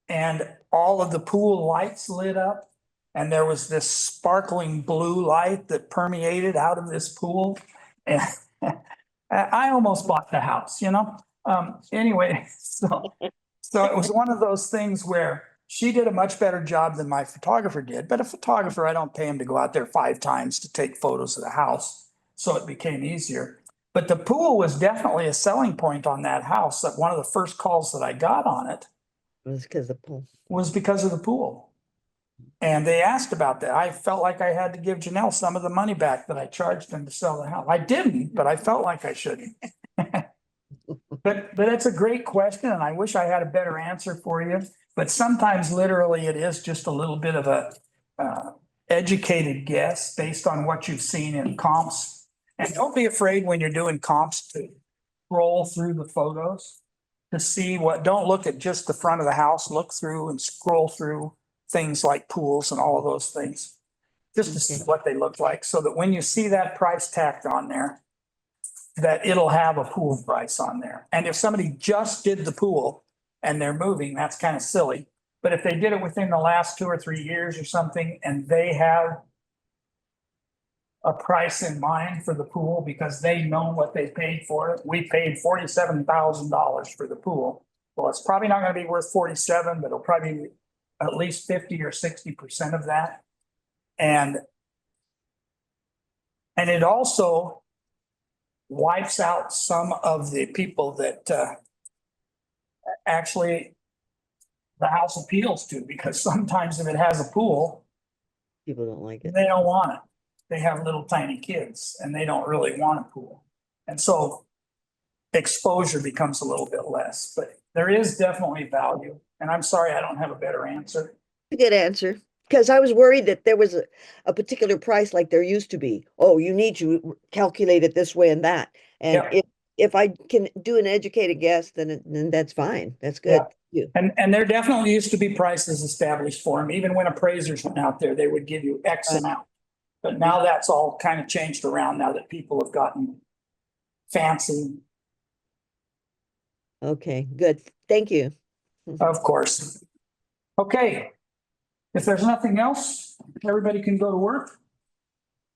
And all of the pool lights lit up. And there was this sparkling blue light that permeated out of this pool. And I almost bought the house, you know? Anyway, so it was one of those things where she did a much better job than my photographer did. But a photographer, I don't pay him to go out there 5 times to take photos of the house. So it became easier. But the pool was definitely a selling point on that house. That one of the first calls that I got on it It was because of the pool. was because of the pool. And they asked about that. I felt like I had to give Janelle some of the money back that I charged them to sell the house. I didn't, but I felt like I should. But that's a great question, and I wish I had a better answer for you. But sometimes literally it is just a little bit of a educated guess based on what you've seen in comps. And don't be afraid when you're doing comps to scroll through the photos to see don't look at just the front of the house, look through and scroll through things like pools and all of those things. Just to see what they look like, so that when you see that price tacked on there, that it'll have a pool price on there. And if somebody just did the pool and they're moving, that's kind of silly. But if they did it within the last 2 or 3 years or something, and they have a price in mind for the pool because they know what they paid for it. We paid $47,000 for the pool. Well, it's probably not going to be worth 47, but it'll probably be at least 50 or 60% of that. And it also wipes out some of the people that actually the house appeals to, because sometimes if it has a pool, People don't like it. they don't want it. They have little tiny kids and they don't really want a pool. And so exposure becomes a little bit less, but there is definitely value. And I'm sorry, I don't have a better answer. A good answer. Because I was worried that there was a particular price like there used to be. Oh, you need to calculate it this way and that. And Yeah. if I can do an educated guess, then that's fine. That's good. Yeah. And there definitely used to be prices established for them. Even when appraisers went out there, they would give you X amount. But now that's all kind of changed around now that people have gotten fancy, Okay, good. Thank you. of course. Okay. If there's nothing else, everybody can go to work.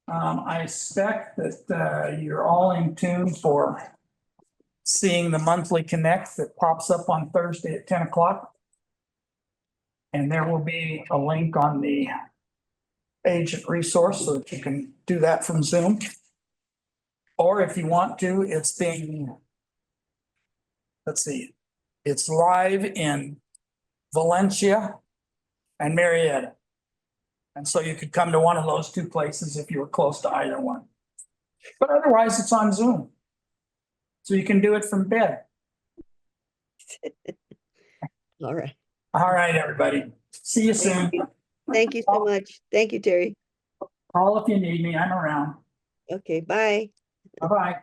I expect that you're all in tune for seeing the monthly connect that pops up on Thursday at 10 o'clock. And there will be a link on the agent resource so that you can do that from Zoom. Or if you want to, it's live in Valencia and Marietta. And so you could come to one of those 2 places if you were close to either one. But otherwise, it's on Zoom. So you can do it from bed. All right. All right, everybody. See you soon. Thank you so much. Thank you, Terry. Call if you need me. I'm around. Okay, bye. Bye-bye.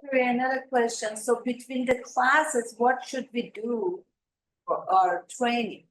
Okay, another question. So between the classes, what should we do for our training?